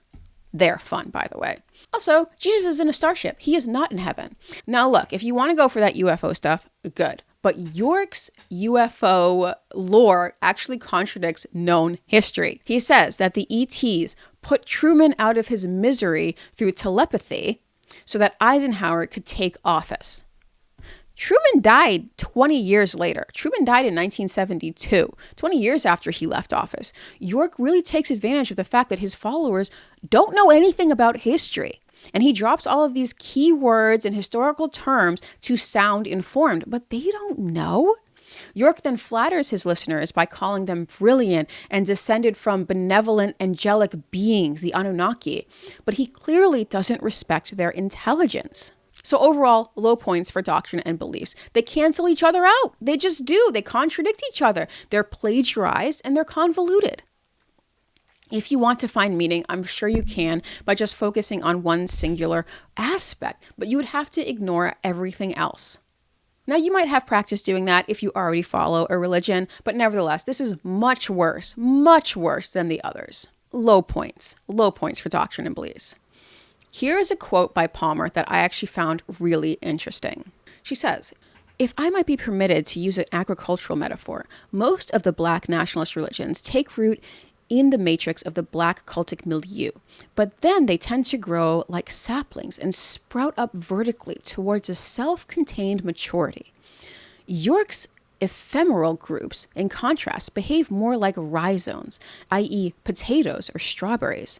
They're fun, by the way. Also, Jesus is in a starship. He is not in heaven. Now, look, if you want to go for that UFO stuff, good. But York's UFO lore actually contradicts known history. He says that the ETs put Truman out of his misery through telepathy so that Eisenhower could take office. Truman died 20 years later. Truman died in 1972, 20 years after he left office. York really takes advantage of the fact that his followers don't know anything about history. And he drops all of these key words and historical terms to sound informed, but they don't know. York then flatters his listeners by calling them brilliant and descended from benevolent angelic beings, the Anunnaki, but he clearly doesn't respect their intelligence. So overall, low points for doctrine and beliefs. They cancel each other out. They just do. They contradict each other. They're plagiarized and they're convoluted. If you want to find meaning, I'm sure you can by just focusing on one singular aspect, but you would have to ignore everything else. Now, you might have practice doing that if you already follow a religion, but nevertheless, this is much worse than the others. Low points for doctrine and beliefs. Here is a quote by Palmer that I actually found really interesting. She says, "If I might be permitted to use an agricultural metaphor, most of the Black nationalist religions take root in the matrix of the Black cultic milieu, but then they tend to grow like saplings and sprout up vertically towards a self-contained maturity. York's ephemeral groups, in contrast, behave more like rhizomes, i.e. potatoes or strawberries.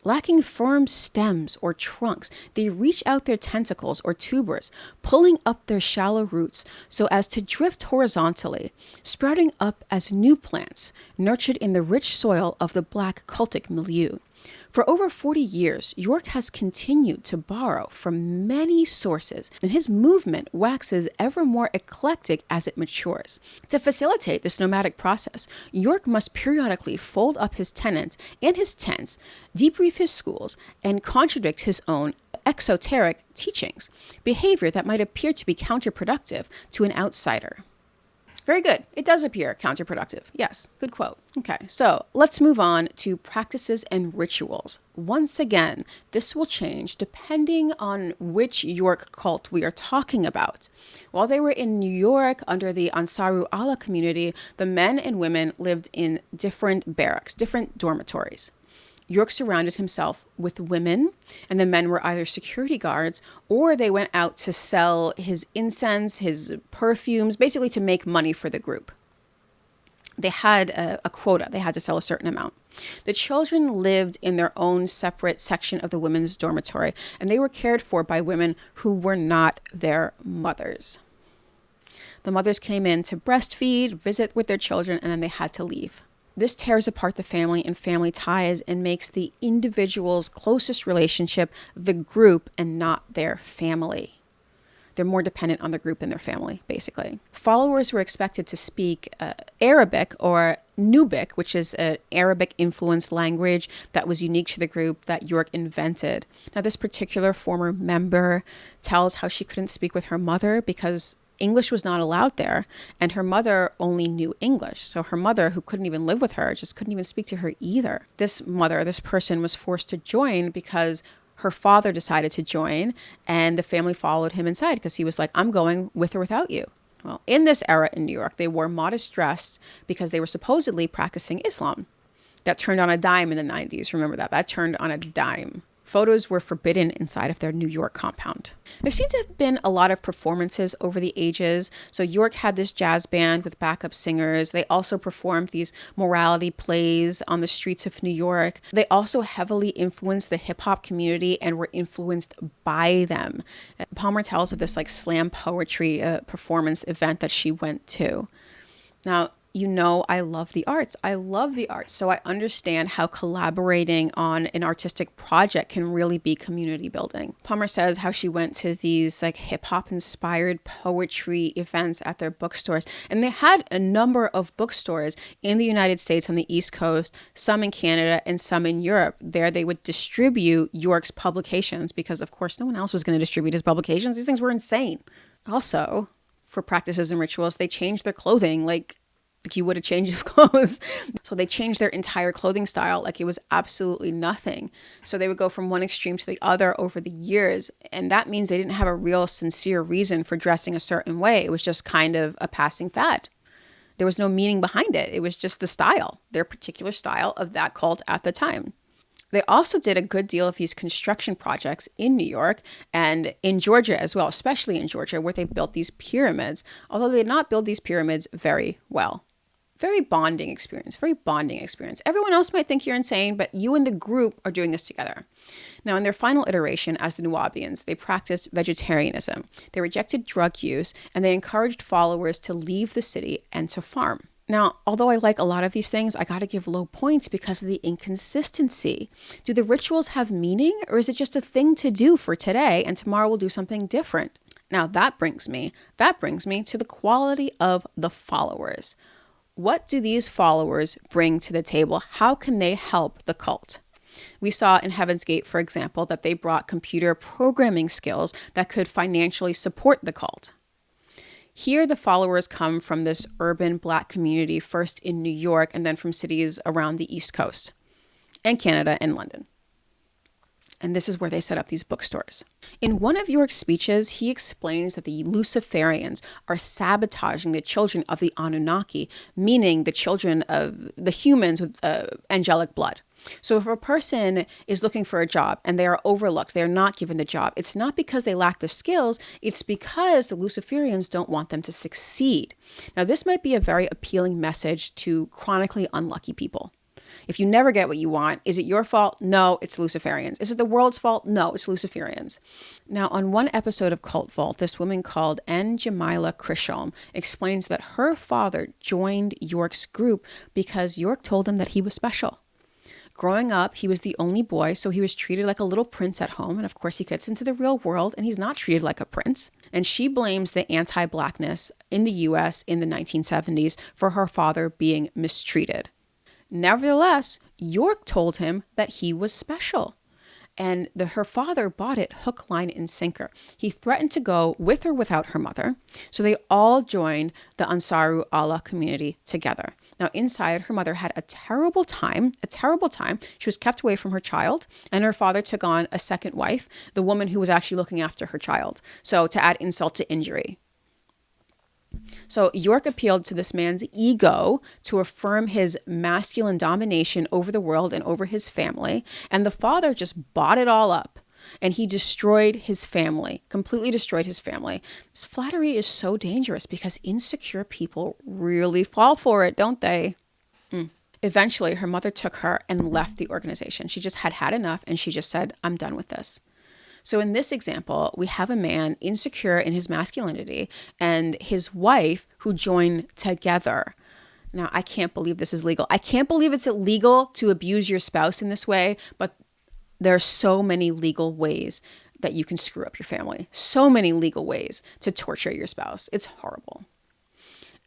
Lacking firm stems or trunks, they reach out their tentacles or tubers, pulling up their shallow roots so as to drift horizontally, sprouting up as new plants, nurtured in the rich soil of the Black cultic milieu. For over 40 years, York has continued to borrow from many sources, and his movement waxes ever more eclectic as it matures. To facilitate this nomadic process, York must periodically fold up his tenants and his tents, debrief his schools, and contradict his own exoteric teachings, behavior that might appear to be counterproductive to an outsider." Very good. It does appear counterproductive. Yes, good quote. Okay, so let's move on to practices and rituals. Once again, this will change depending on which York cult we are talking about. While they were in New York under the Ansaru Allah community, the men and women lived in different barracks, different dormitories. York surrounded himself with women, and the men were either security guards or they went out to sell his incense, his perfumes, basically to make money for the group. They had a quota. They had to sell a certain amount. The children lived in their own separate section of the women's dormitory, and they were cared for by women who were not their mothers. The mothers came in to breastfeed, visit with their children, and then they had to leave. This tears apart the family and family ties and makes the individual's closest relationship the group and not their family. They're more dependent on the group than their family, basically. Followers were expected to speak Arabic or Nubic, which is an Arabic-influenced language that was unique to the group that York invented. Now, this particular former member tells how she couldn't speak with her mother because English was not allowed there, and her mother only knew English. So her mother, who couldn't even live with her, just couldn't even speak to her either. This person was forced to join because her father decided to join, and the family followed him inside because he was like, "I'm going with or without you." Well, in this era in New York, they wore modest dress because they were supposedly practicing Islam. That turned on a dime in the 90s. Remember that. That turned on a dime. Photos were forbidden inside of their New York compound. There seem to have been a lot of performances over the ages. So York had this jazz band with backup singers. They also performed these morality plays on the streets of New York. They also heavily influenced the hip hop community and were influenced by them. Palmer tells of this like slam poetry performance event that she went to. Now, you know, I love the arts. I love the arts. So I understand how collaborating on an artistic project can really be community building. Palmer says how she went to these like hip hop inspired poetry events at their bookstores. And they had a number of bookstores in the United States on the East Coast, some in Canada and some in Europe. There they would distribute York's publications because, of course, no one else was going to distribute his publications. These things were insane. Also, for practices and rituals, they changed their clothing like you would a change of clothes. So they changed their entire clothing style like it was absolutely nothing. So they would go from one extreme to the other over the years. And that means they didn't have a real sincere reason for dressing a certain way. It was just kind of a passing fad. There was no meaning behind it. It was just the style, their particular style of that cult at the time. They also did a good deal of these construction projects in New York and in Georgia as well, especially in Georgia, where they built these pyramids, although they did not build these pyramids very well. Very bonding experience. Everyone else might think you're insane, but you and the group are doing this together. Now, in their final iteration as the Nuwaubians, they practiced vegetarianism. They rejected drug use, and they encouraged followers to leave the city and to farm. Now, although I like a lot of these things, I got to give low points because of the inconsistency. Do the rituals have meaning, or is it just a thing to do for today, and tomorrow we'll do something different? Now, that brings me to the quality of the followers. What do these followers bring to the table? How can they help the cult? We saw in Heaven's Gate, for example, that they brought computer programming skills that could financially support the cult. Here, the followers come from this urban Black community, first in New York and then from cities around the East Coast and Canada and London. And this is where they set up these bookstores. In one of York's speeches, he explains that the Luciferians are sabotaging the children of the Anunnaki, meaning the children of the humans with angelic blood. So if a person is looking for a job and they are overlooked, they are not given the job, it's not because they lack the skills, it's because the Luciferians don't want them to succeed. Now, this might be a very appealing message to chronically unlucky people. If you never get what you want, is it your fault? No, it's Luciferians. Is it the world's fault? No, it's Luciferians. Now, on one episode of Cult Vault, this woman called N. Jamila Krisholm explains that her father joined York's group because York told him that he was special. Growing up, he was the only boy, so he was treated like a little prince at home. And of course, he gets into the real world and he's not treated like a prince. And she blames the anti-Blackness in the US in the 1970s for her father being mistreated. Nevertheless, York told him that he was special. And her father bought it hook, line, and sinker. He threatened to go with or without her mother. So they all joined the Ansaru Allah community together. Now, inside, her mother had a terrible time. She was kept away from her child, and her father took on a second wife, the woman who was actually looking after her child. So to add insult to injury. So York appealed to this man's ego to affirm his masculine domination over the world and over his family. And the father just bought it all up. And he destroyed his family, completely destroyed his family. This flattery is so dangerous because insecure people really fall for it, don't they? Eventually, her mother took her and left the organization. She just had enough and she just said, I'm done with this. So in this example, we have a man insecure in his masculinity and his wife who join together. Now, I can't believe this is legal. I can't believe it's illegal to abuse your spouse in this way, but there are so many legal ways that you can screw up your family. So many legal ways to torture your spouse. It's horrible.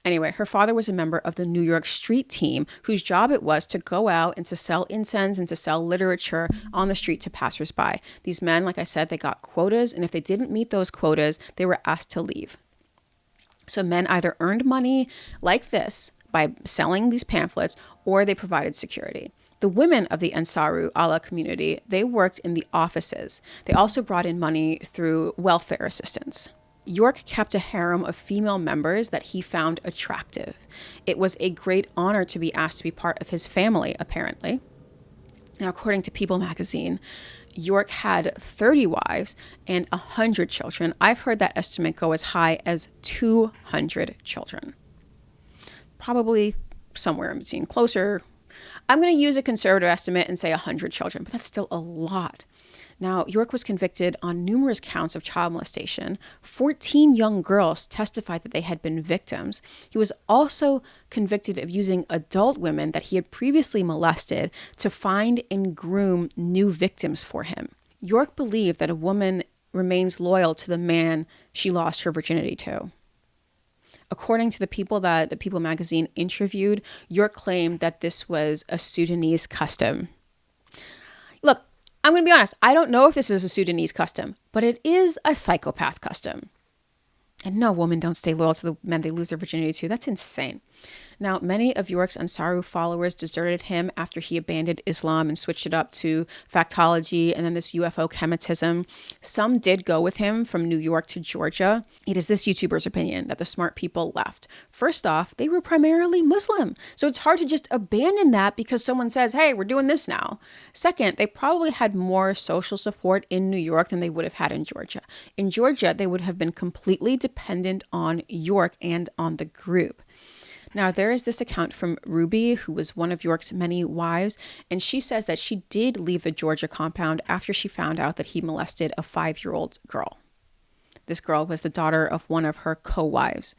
Anyway, her father was a member of the New York street team whose job it was to go out and to sell incense and to sell literature on the street to passersby. These men, like I said, they got quotas, and if they didn't meet those quotas, they were asked to leave. So men either earned money like this by selling these pamphlets, or they provided security. The women of the Ansaru Allah community, they worked in the offices. They also brought in money through welfare assistance. York kept a harem of female members that he found attractive. It was a great honor to be asked to be part of his family, apparently. Now, according to People magazine, York had 30 wives and 100 children. I've heard that estimate go as high as 200 children. Probably somewhere in between, closer. I'm going to use a conservative estimate and say 100 children, but that's still a lot. Now, York was convicted on numerous counts of child molestation. 14 young girls testified that they had been victims. He was also convicted of using adult women that he had previously molested to find and groom new victims for him. York believed that a woman remains loyal to the man she lost her virginity to. According to the people that the People magazine interviewed, York claimed that this was a Sudanese custom. Look, I'm going to be honest. I don't know if this is a Sudanese custom, but it is a psychopath custom. And no, women don't stay loyal to the men they lose their virginity to. That's insane. Now, many of York's Ansaru followers deserted him after he abandoned Islam and switched it up to Factology and then this UFO kemetism. Some did go with him from New York to Georgia. It is this YouTuber's opinion that the smart people left. First off, they were primarily Muslim. So it's hard to just abandon that because someone says, hey, we're doing this now. Second, they probably had more social support in New York than they would have had in Georgia. In Georgia, they would have been completely dependent on York and on the group. Now, there is this account from Ruby, who was one of York's many wives, and she says that she did leave the Georgia compound after she found out that he molested a 5-year-old girl. This girl was the daughter of one of her co-wives.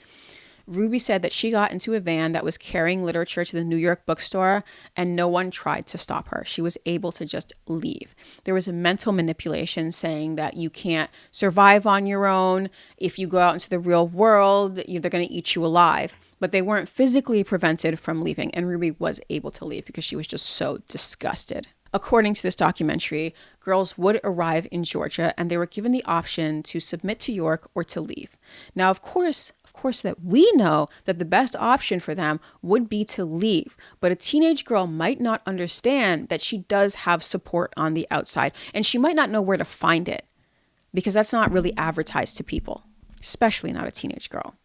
Ruby said that she got into a van that was carrying literature to the New York bookstore and no one tried to stop her. She was able to just leave. There was a mental manipulation saying that you can't survive on your own. If you go out into the real world, they're going to eat you alive. But they weren't physically prevented from leaving. And Ruby was able to leave because she was just so disgusted. According to this documentary, girls would arrive in Georgia and they were given the option to submit to York or to leave. Now, of course that we know that the best option for them would be to leave, but a teenage girl might not understand that she does have support on the outside and she might not know where to find it because that's not really advertised to people, especially not a teenage girl.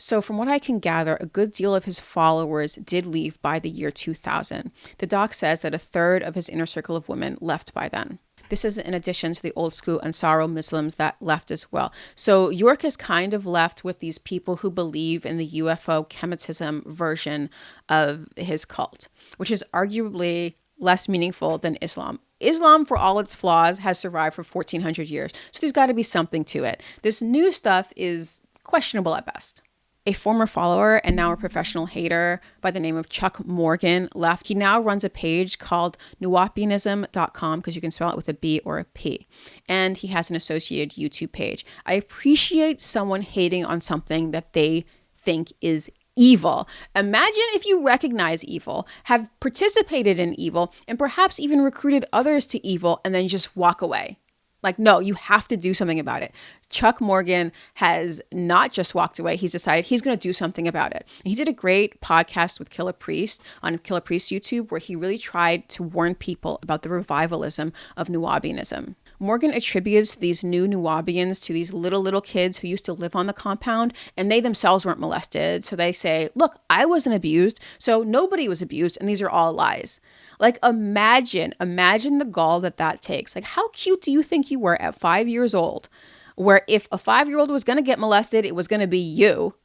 So from what I can gather, a good deal of his followers did leave by the year 2000. The doc says that a third of his inner circle of women left by then. This is in addition to the old school Ansaro Muslims that left as well. So York is kind of left with these people who believe in the UFO kemetism version of his cult, which is arguably less meaningful than Islam. Islam, for all its flaws, has survived for 1400 years. So there's got to be something to it. This new stuff is questionable at best. A former follower and now a professional hater by the name of Chuck Morgan left. He now runs a page called Nuwaubianism.com because you can spell it with a B or a P. And he has an associated YouTube page. I appreciate someone hating on something that they think is evil. Imagine if you recognize evil, have participated in evil, and perhaps even recruited others to evil and then just walk away. Like, no, you have to do something about it. Chuck Morgan has not just walked away. He's decided he's going to do something about it. He did a great podcast with Killer Priest on Killer Priest YouTube where he really tried to warn people about the revivalism of Nuwaubianism. Morgan attributes these new Nuwaubians to these little kids who used to live on the compound and they themselves weren't molested. So they say, look, I wasn't abused, so nobody was abused, and these are all lies. Like, imagine the gall that takes. Like, how cute do you think you were at 5 years old, where if a 5-year-old was going to get molested, it was going to be you?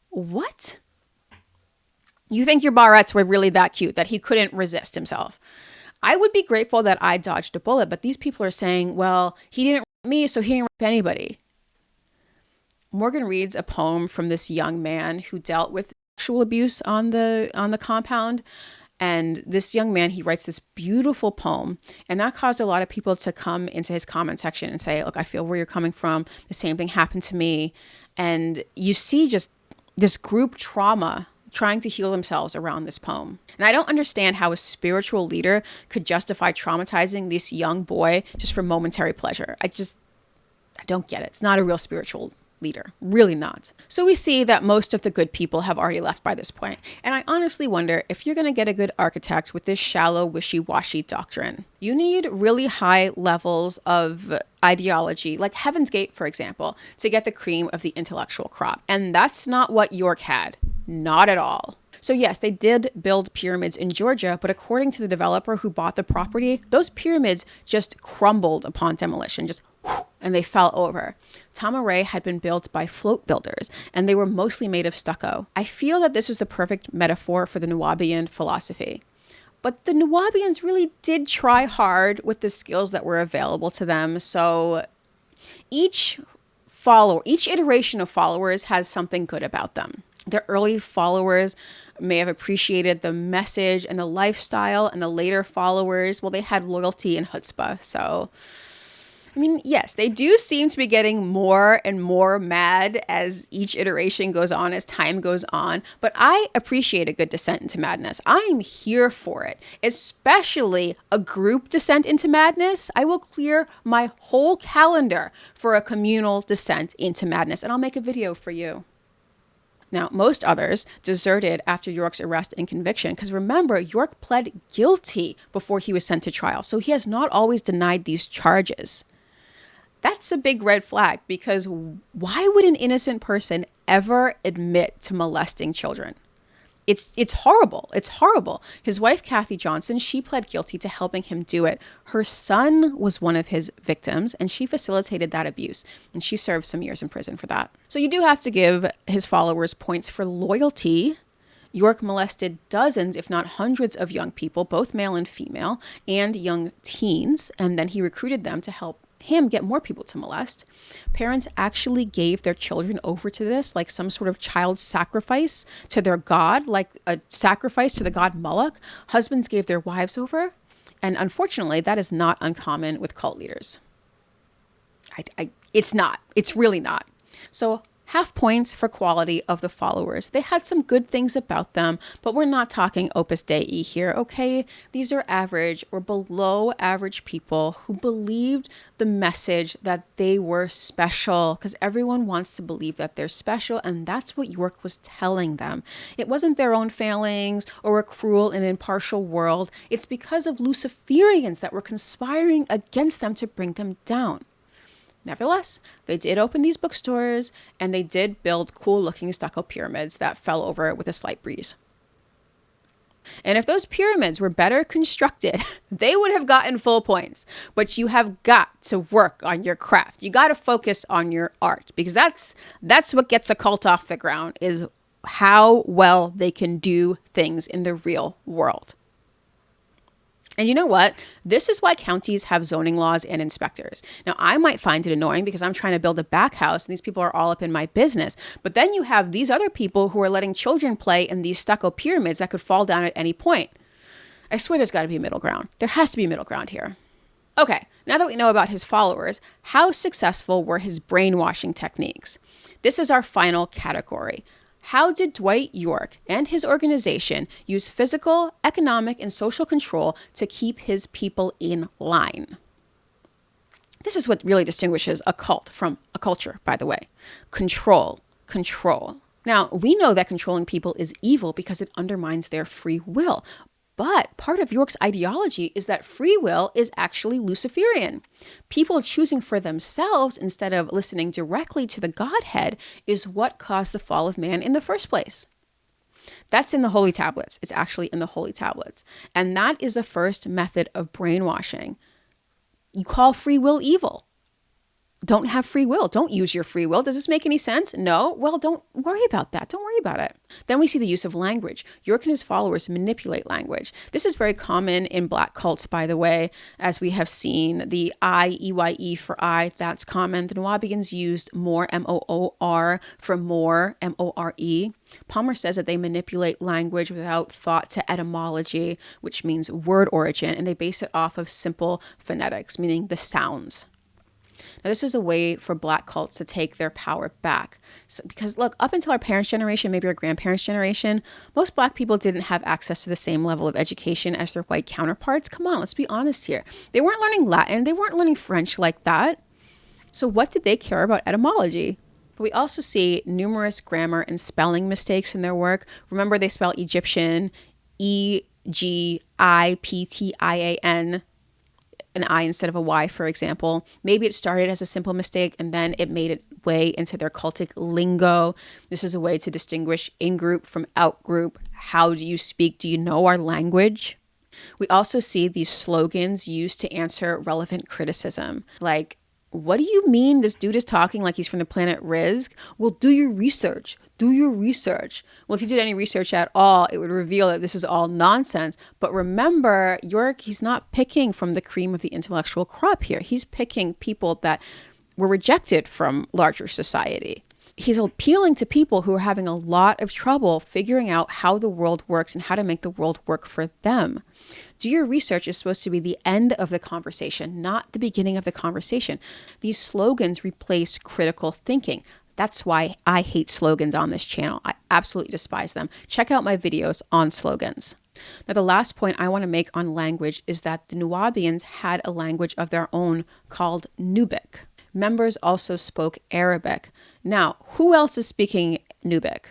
What? You think your barrettes were really that cute that he couldn't resist himself? I would be grateful that I dodged a bullet, but these people are saying, well, he didn't rape me, so he didn't rape anybody. Morgan reads a poem from this young man who dealt with sexual abuse on the compound. And this young man, he writes this beautiful poem, and that caused a lot of people to come into his comment section and say, look, I feel where you're coming from. The same thing happened to me. And you see just this group trauma trying to heal themselves around this poem. And I don't understand how a spiritual leader could justify traumatizing this young boy just for momentary pleasure. I don't get it. It's not a real spiritual leader. Really not. So we see that most of the good people have already left by this point. And I honestly wonder if you're going to get a good architect with this shallow, wishy-washy doctrine. You need really high levels of ideology, like Heaven's Gate, for example, to get the cream of the intellectual crop. And that's not what York had. Not at all. So yes, they did build pyramids in Georgia, but according to the developer who bought the property, those pyramids just crumbled upon demolition, and they fell over. Tama-Re had been built by float builders, and they were mostly made of stucco. I feel that this is the perfect metaphor for the Nuwaubian philosophy. But the Nuwaubians really did try hard with the skills that were available to them. So each iteration of followers has something good about them. The early followers may have appreciated the message and the lifestyle, and the later followers, well, they had loyalty and chutzpah. So, I mean, yes, they do seem to be getting more and more mad as each iteration goes on, as time goes on. But I appreciate a good descent into madness. I'm here for it, especially a group descent into madness. I will clear my whole calendar for a communal descent into madness, and I'll make a video for you. Now, most others deserted after York's arrest and conviction, because remember, York pled guilty before he was sent to trial, so he has not always denied these charges. That's a big red flag, because why would an innocent person ever admit to molesting children? It's horrible. It's horrible. His wife, Kathy Johnson, she pled guilty to helping him do it. Her son was one of his victims, and she facilitated that abuse, and she served some years in prison for that. So you do have to give his followers points for loyalty. York molested dozens, if not hundreds, of young people, both male and female, and young teens, and then he recruited them to help him get more people to molest. Parents actually gave their children over to this, like some sort of child sacrifice to their god, like a sacrifice to the god Moloch. Husbands gave their wives over. And unfortunately, that is not uncommon with cult leaders. It's not. It's really not. So half points for quality of the followers. They had some good things about them, but we're not talking Opus Dei here, okay? These are average or below average people who believed the message that they were special, because everyone wants to believe that they're special, and that's what York was telling them. It wasn't their own failings or a cruel and impartial world. It's because of Luciferians that were conspiring against them to bring them down. Nevertheless, they did open these bookstores, and they did build cool-looking stucco pyramids that fell over with a slight breeze. And if those pyramids were better constructed, they would have gotten full points. But you have got to work on your craft. You got to focus on your art, because that's what gets a cult off the ground, is how well they can do things in the real world. And you know what? This is why counties have zoning laws and inspectors. Now, I might find it annoying because I'm trying to build a back house and these people are all up in my business. But then you have these other people who are letting children play in these stucco pyramids that could fall down at any point. I swear there's got to be a middle ground. There has to be a middle ground here. Okay, now that we know about his followers, how successful were his brainwashing techniques? This is our final category. How did Dwight York and his organization use physical, economic, and social control to keep his people in line? This is what really distinguishes a cult from a culture, by the way. Control. Now, we know that controlling people is evil because it undermines their free will. But part of York's ideology is that free will is actually Luciferian. People choosing for themselves instead of listening directly to the Godhead is what caused the fall of man in the first place. That's in the Holy Tablets. It's actually in the Holy Tablets. And that is the first method of brainwashing. You call free will evil. Don't have free will. Don't use your free will. Does this make any sense? No? Well, don't worry about that. Don't worry about it. Then we see the use of language. York and his followers manipulate language. This is very common in black cults, by the way, as we have seen. The I-E-Y-E for I, that's common. The Nuwaubians used more, M-O-O-R, for more, M-O-R-E. Palmer says that they manipulate language without thought to etymology, which means word origin, and they base it off of simple phonetics, meaning the sounds. Now, this is a way for black cults to take their power back. So, because look, up until our parents' generation, maybe our grandparents' generation, most black people didn't have access to the same level of education as their white counterparts. Come on, let's be honest here. They weren't learning Latin. They weren't learning French like that. So what did they care about etymology? But we also see numerous grammar and spelling mistakes in their work. Remember, they spell Egyptian, E-G-I-P-T-I-A-N, an I instead of a Y, for example. Maybe it started as a simple mistake and then it made its way into their cultic lingo. This is a way to distinguish in-group from out-group. How do you speak? Do you know our language? We also see these slogans used to answer relevant criticism, like what do you mean this dude is talking like he's from the planet Rizk? Well, do your research. Do your research. Well, if you did any research at all, it would reveal that this is all nonsense. But remember, York, he's not picking from the cream of the intellectual crop here. He's picking people that were rejected from larger society. He's appealing to people who are having a lot of trouble figuring out how the world works and how to make the world work for them. Do your research is supposed to be the end of the conversation, not the beginning of the conversation. These slogans replace critical thinking. That's why I hate slogans on this channel. I absolutely despise them. Check out my videos on slogans. Now, the last point I want to make on language is that the Nuwaubians had a language of their own called Nubic. Members also spoke Arabic. Now, who else is speaking Nubic?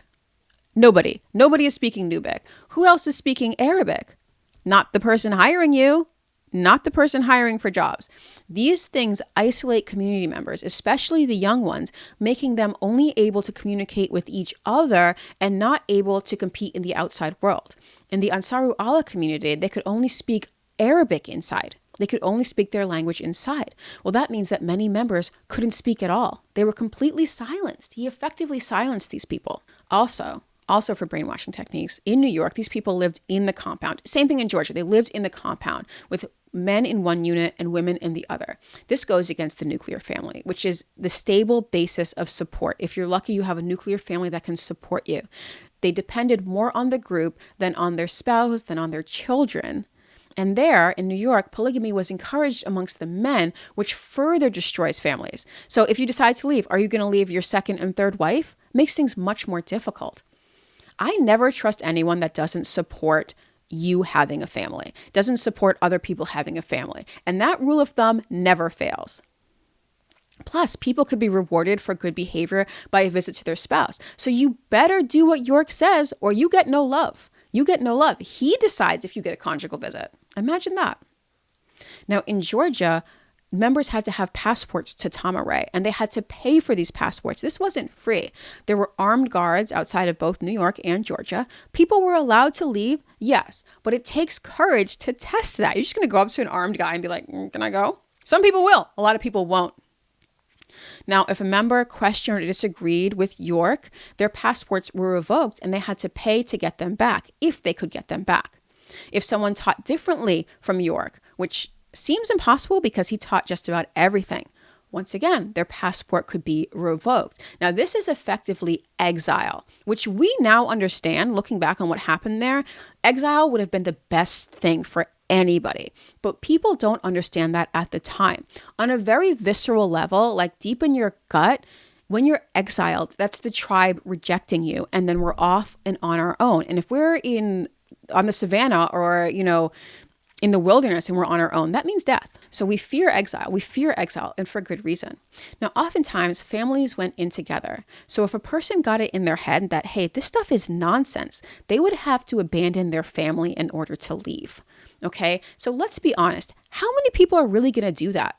Nobody. Nobody is speaking Nubic. Who else is speaking Arabic? Not the person hiring you. Not the person hiring for jobs. These things isolate community members, especially the young ones, making them only able to communicate with each other and not able to compete in the outside world. In the Ansaru Allah community, they could only speak Arabic inside. They could only speak their language inside. Well, that means that many members couldn't speak at all. They were completely silenced. He effectively silenced these people. Also for brainwashing techniques, in New York, these people lived in the compound. Same thing in Georgia. They lived in the compound with men in one unit and women in the other. This goes against the nuclear family, which is the stable basis of support. If you're lucky, you have a nuclear family that can support you. They depended more on the group than on their spouse, than on their children. And there, in New York, polygamy was encouraged amongst the men, which further destroys families. So if you decide to leave, are you going to leave your second and third wife? Makes things much more difficult. I never trust anyone that doesn't support you having a family, doesn't support other people having a family. And that rule of thumb never fails. Plus, people could be rewarded for good behavior by a visit to their spouse. So you better do what York says or you get no love. You get no love. He decides if you get a conjugal visit. Imagine that. Now, in Georgia, members had to have passports to Tama-Re, and they had to pay for these passports. This wasn't free. There were armed guards outside of both New York and Georgia. People were allowed to leave, yes, but it takes courage to test that. You're just going to go up to an armed guy and be like, can I go? Some people will. A lot of people won't. Now, if a member questioned or disagreed with York, their passports were revoked and they had to pay to get them back, if they could get them back. If someone taught differently from York, which seems impossible because he taught just about everything, once again, their passport could be revoked. Now, this is effectively exile, which we now understand, looking back on what happened there. Exile would have been the best thing for anybody, but people don't understand that at the time. On a very visceral level, like deep in your gut, when you're exiled, that's the tribe rejecting you, and then we're off and on our own. And if we're on the savannah or, in the wilderness and we're on our own, that means death. So we fear exile, and for good reason. Now, oftentimes families went in together. So if a person got it in their head that, hey, this stuff is nonsense, they would have to abandon their family in order to leave. Okay, so let's be honest. How many people are really going to do that?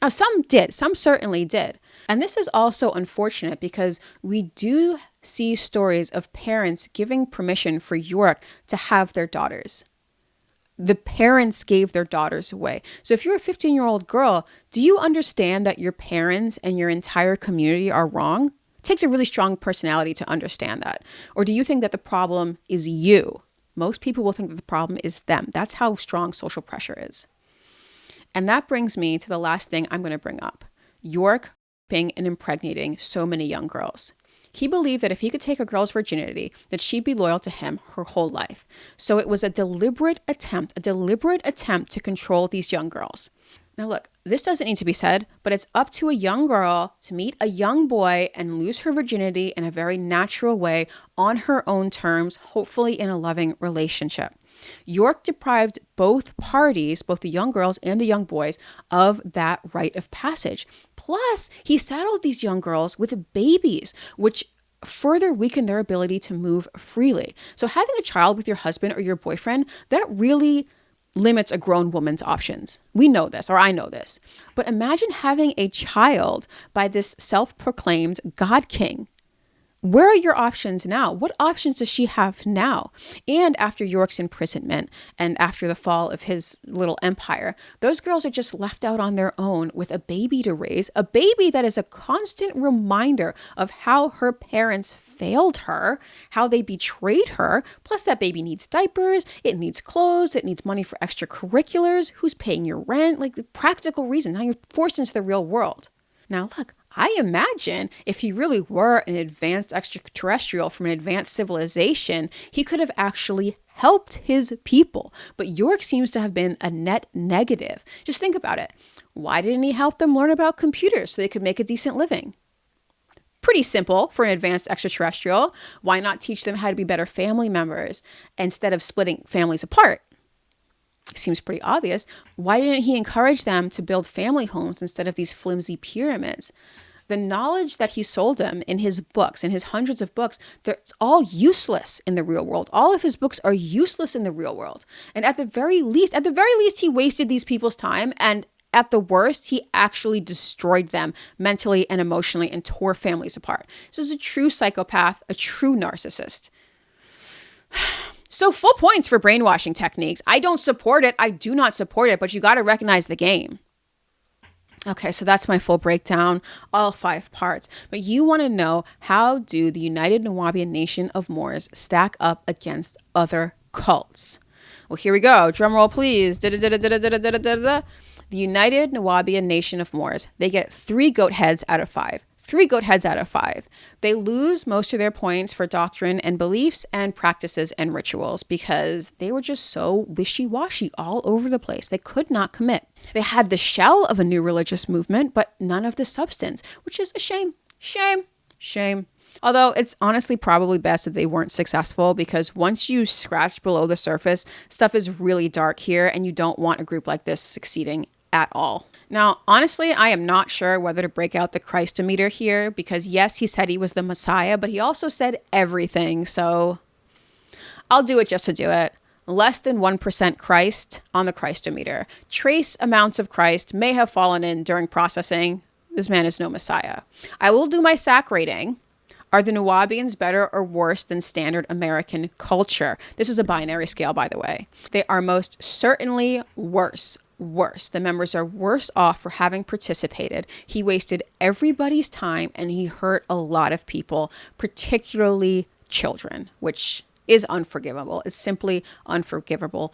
Some did. Some certainly did. And this is also unfortunate because we do see stories of parents giving permission for York to have their daughters. The parents gave their daughters away. So if you're a 15-year-old girl, do you understand that your parents and your entire community are wrong? It takes a really strong personality to understand that. Or do you think that the problem is you? Most people will think that the problem is them. That's how strong social pressure is. And that brings me to the last thing I'm going to bring up. York raping and impregnating so many young girls. He believed that if he could take a girl's virginity, that she'd be loyal to him her whole life. So it was a deliberate attempt to control these young girls. Now look, this doesn't need to be said, but it's up to a young girl to meet a young boy and lose her virginity in a very natural way on her own terms, hopefully in a loving relationship. York deprived both parties, both the young girls and the young boys, of that rite of passage. Plus, he saddled these young girls with babies, which further weakened their ability to move freely. So having a child with your husband or your boyfriend, that really limits a grown woman's options. We know this, or I know this. But imagine having a child by this self-proclaimed God King. Where are your options now? What options does she have now? And after York's imprisonment and after the fall of his little empire, those girls are just left out on their own with a baby to raise, a baby that is a constant reminder of how her parents failed her, how they betrayed her. Plus that baby needs diapers, it needs clothes, it needs money for extracurriculars, who's paying your rent, like the practical reasons. Now you're forced into the real world. Now look, I imagine if he really were an advanced extraterrestrial from an advanced civilization, he could have actually helped his people. But York seems to have been a net negative. Just think about it. Why didn't he help them learn about computers so they could make a decent living? Pretty simple for an advanced extraterrestrial. Why not teach them how to be better family members instead of splitting families apart? Seems pretty obvious. Why didn't he encourage them to build family homes instead of these flimsy pyramids? The knowledge that he sold them in his books, in his hundreds of books, it's all useless in the real world. All of his books are useless in the real world. And at the very least, he wasted these people's time. And at the worst, he actually destroyed them mentally and emotionally and tore families apart. This is a true psychopath, a true narcissist. So full points for brainwashing techniques. I don't support it. I do not support it, but you got to recognize the game. Okay, so that's my full breakdown, all 5 parts. But you want to know, how do the United Nuwaubian Nation of Moors stack up against other cults? Well, here we go. Drum roll, please. The United Nuwaubian Nation of Moors, they get 3 goat heads out of 5. 3 goat heads out of 5. They lose most of their points for doctrine and beliefs and practices and rituals because they were just so wishy-washy all over the place. They could not commit. They had the shell of a new religious movement, but none of the substance, which is a shame. Shame. Although it's honestly probably best that they weren't successful, because once you scratch below the surface, stuff is really dark here, and you don't want a group like this succeeding at all. Now, honestly, I am not sure whether to break out the Christometer here, because yes, he said he was the Messiah, but he also said everything. So I'll do it just to do it. Less than 1% Christ on the Christometer. Trace amounts of Christ may have fallen in during processing. This man is no Messiah. I will do my SAC rating. Are the Nuwaubians better or worse than standard American culture? This is a binary scale, by the way. They are most certainly worse. The members are worse off for having participated. He wasted everybody's time and he hurt a lot of people, particularly children, which is unforgivable. It's simply unforgivable.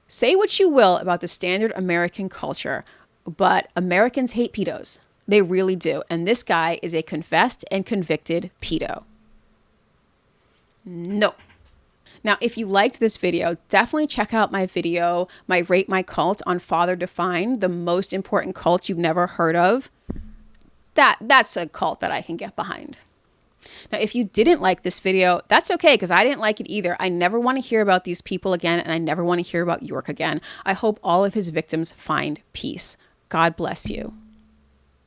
Say what you will about the standard American culture, but Americans hate pedos. They really do. And this guy is a confessed and convicted pedo. No. Now, if you liked this video, definitely check out my video, my Rate My Cult on Father Defined, the most important cult you've never heard of. That's a cult that I can get behind. Now, if you didn't like this video, that's okay, because I didn't like it either. I never want to hear about these people again, and I never want to hear about York again. I hope all of his victims find peace. God bless you.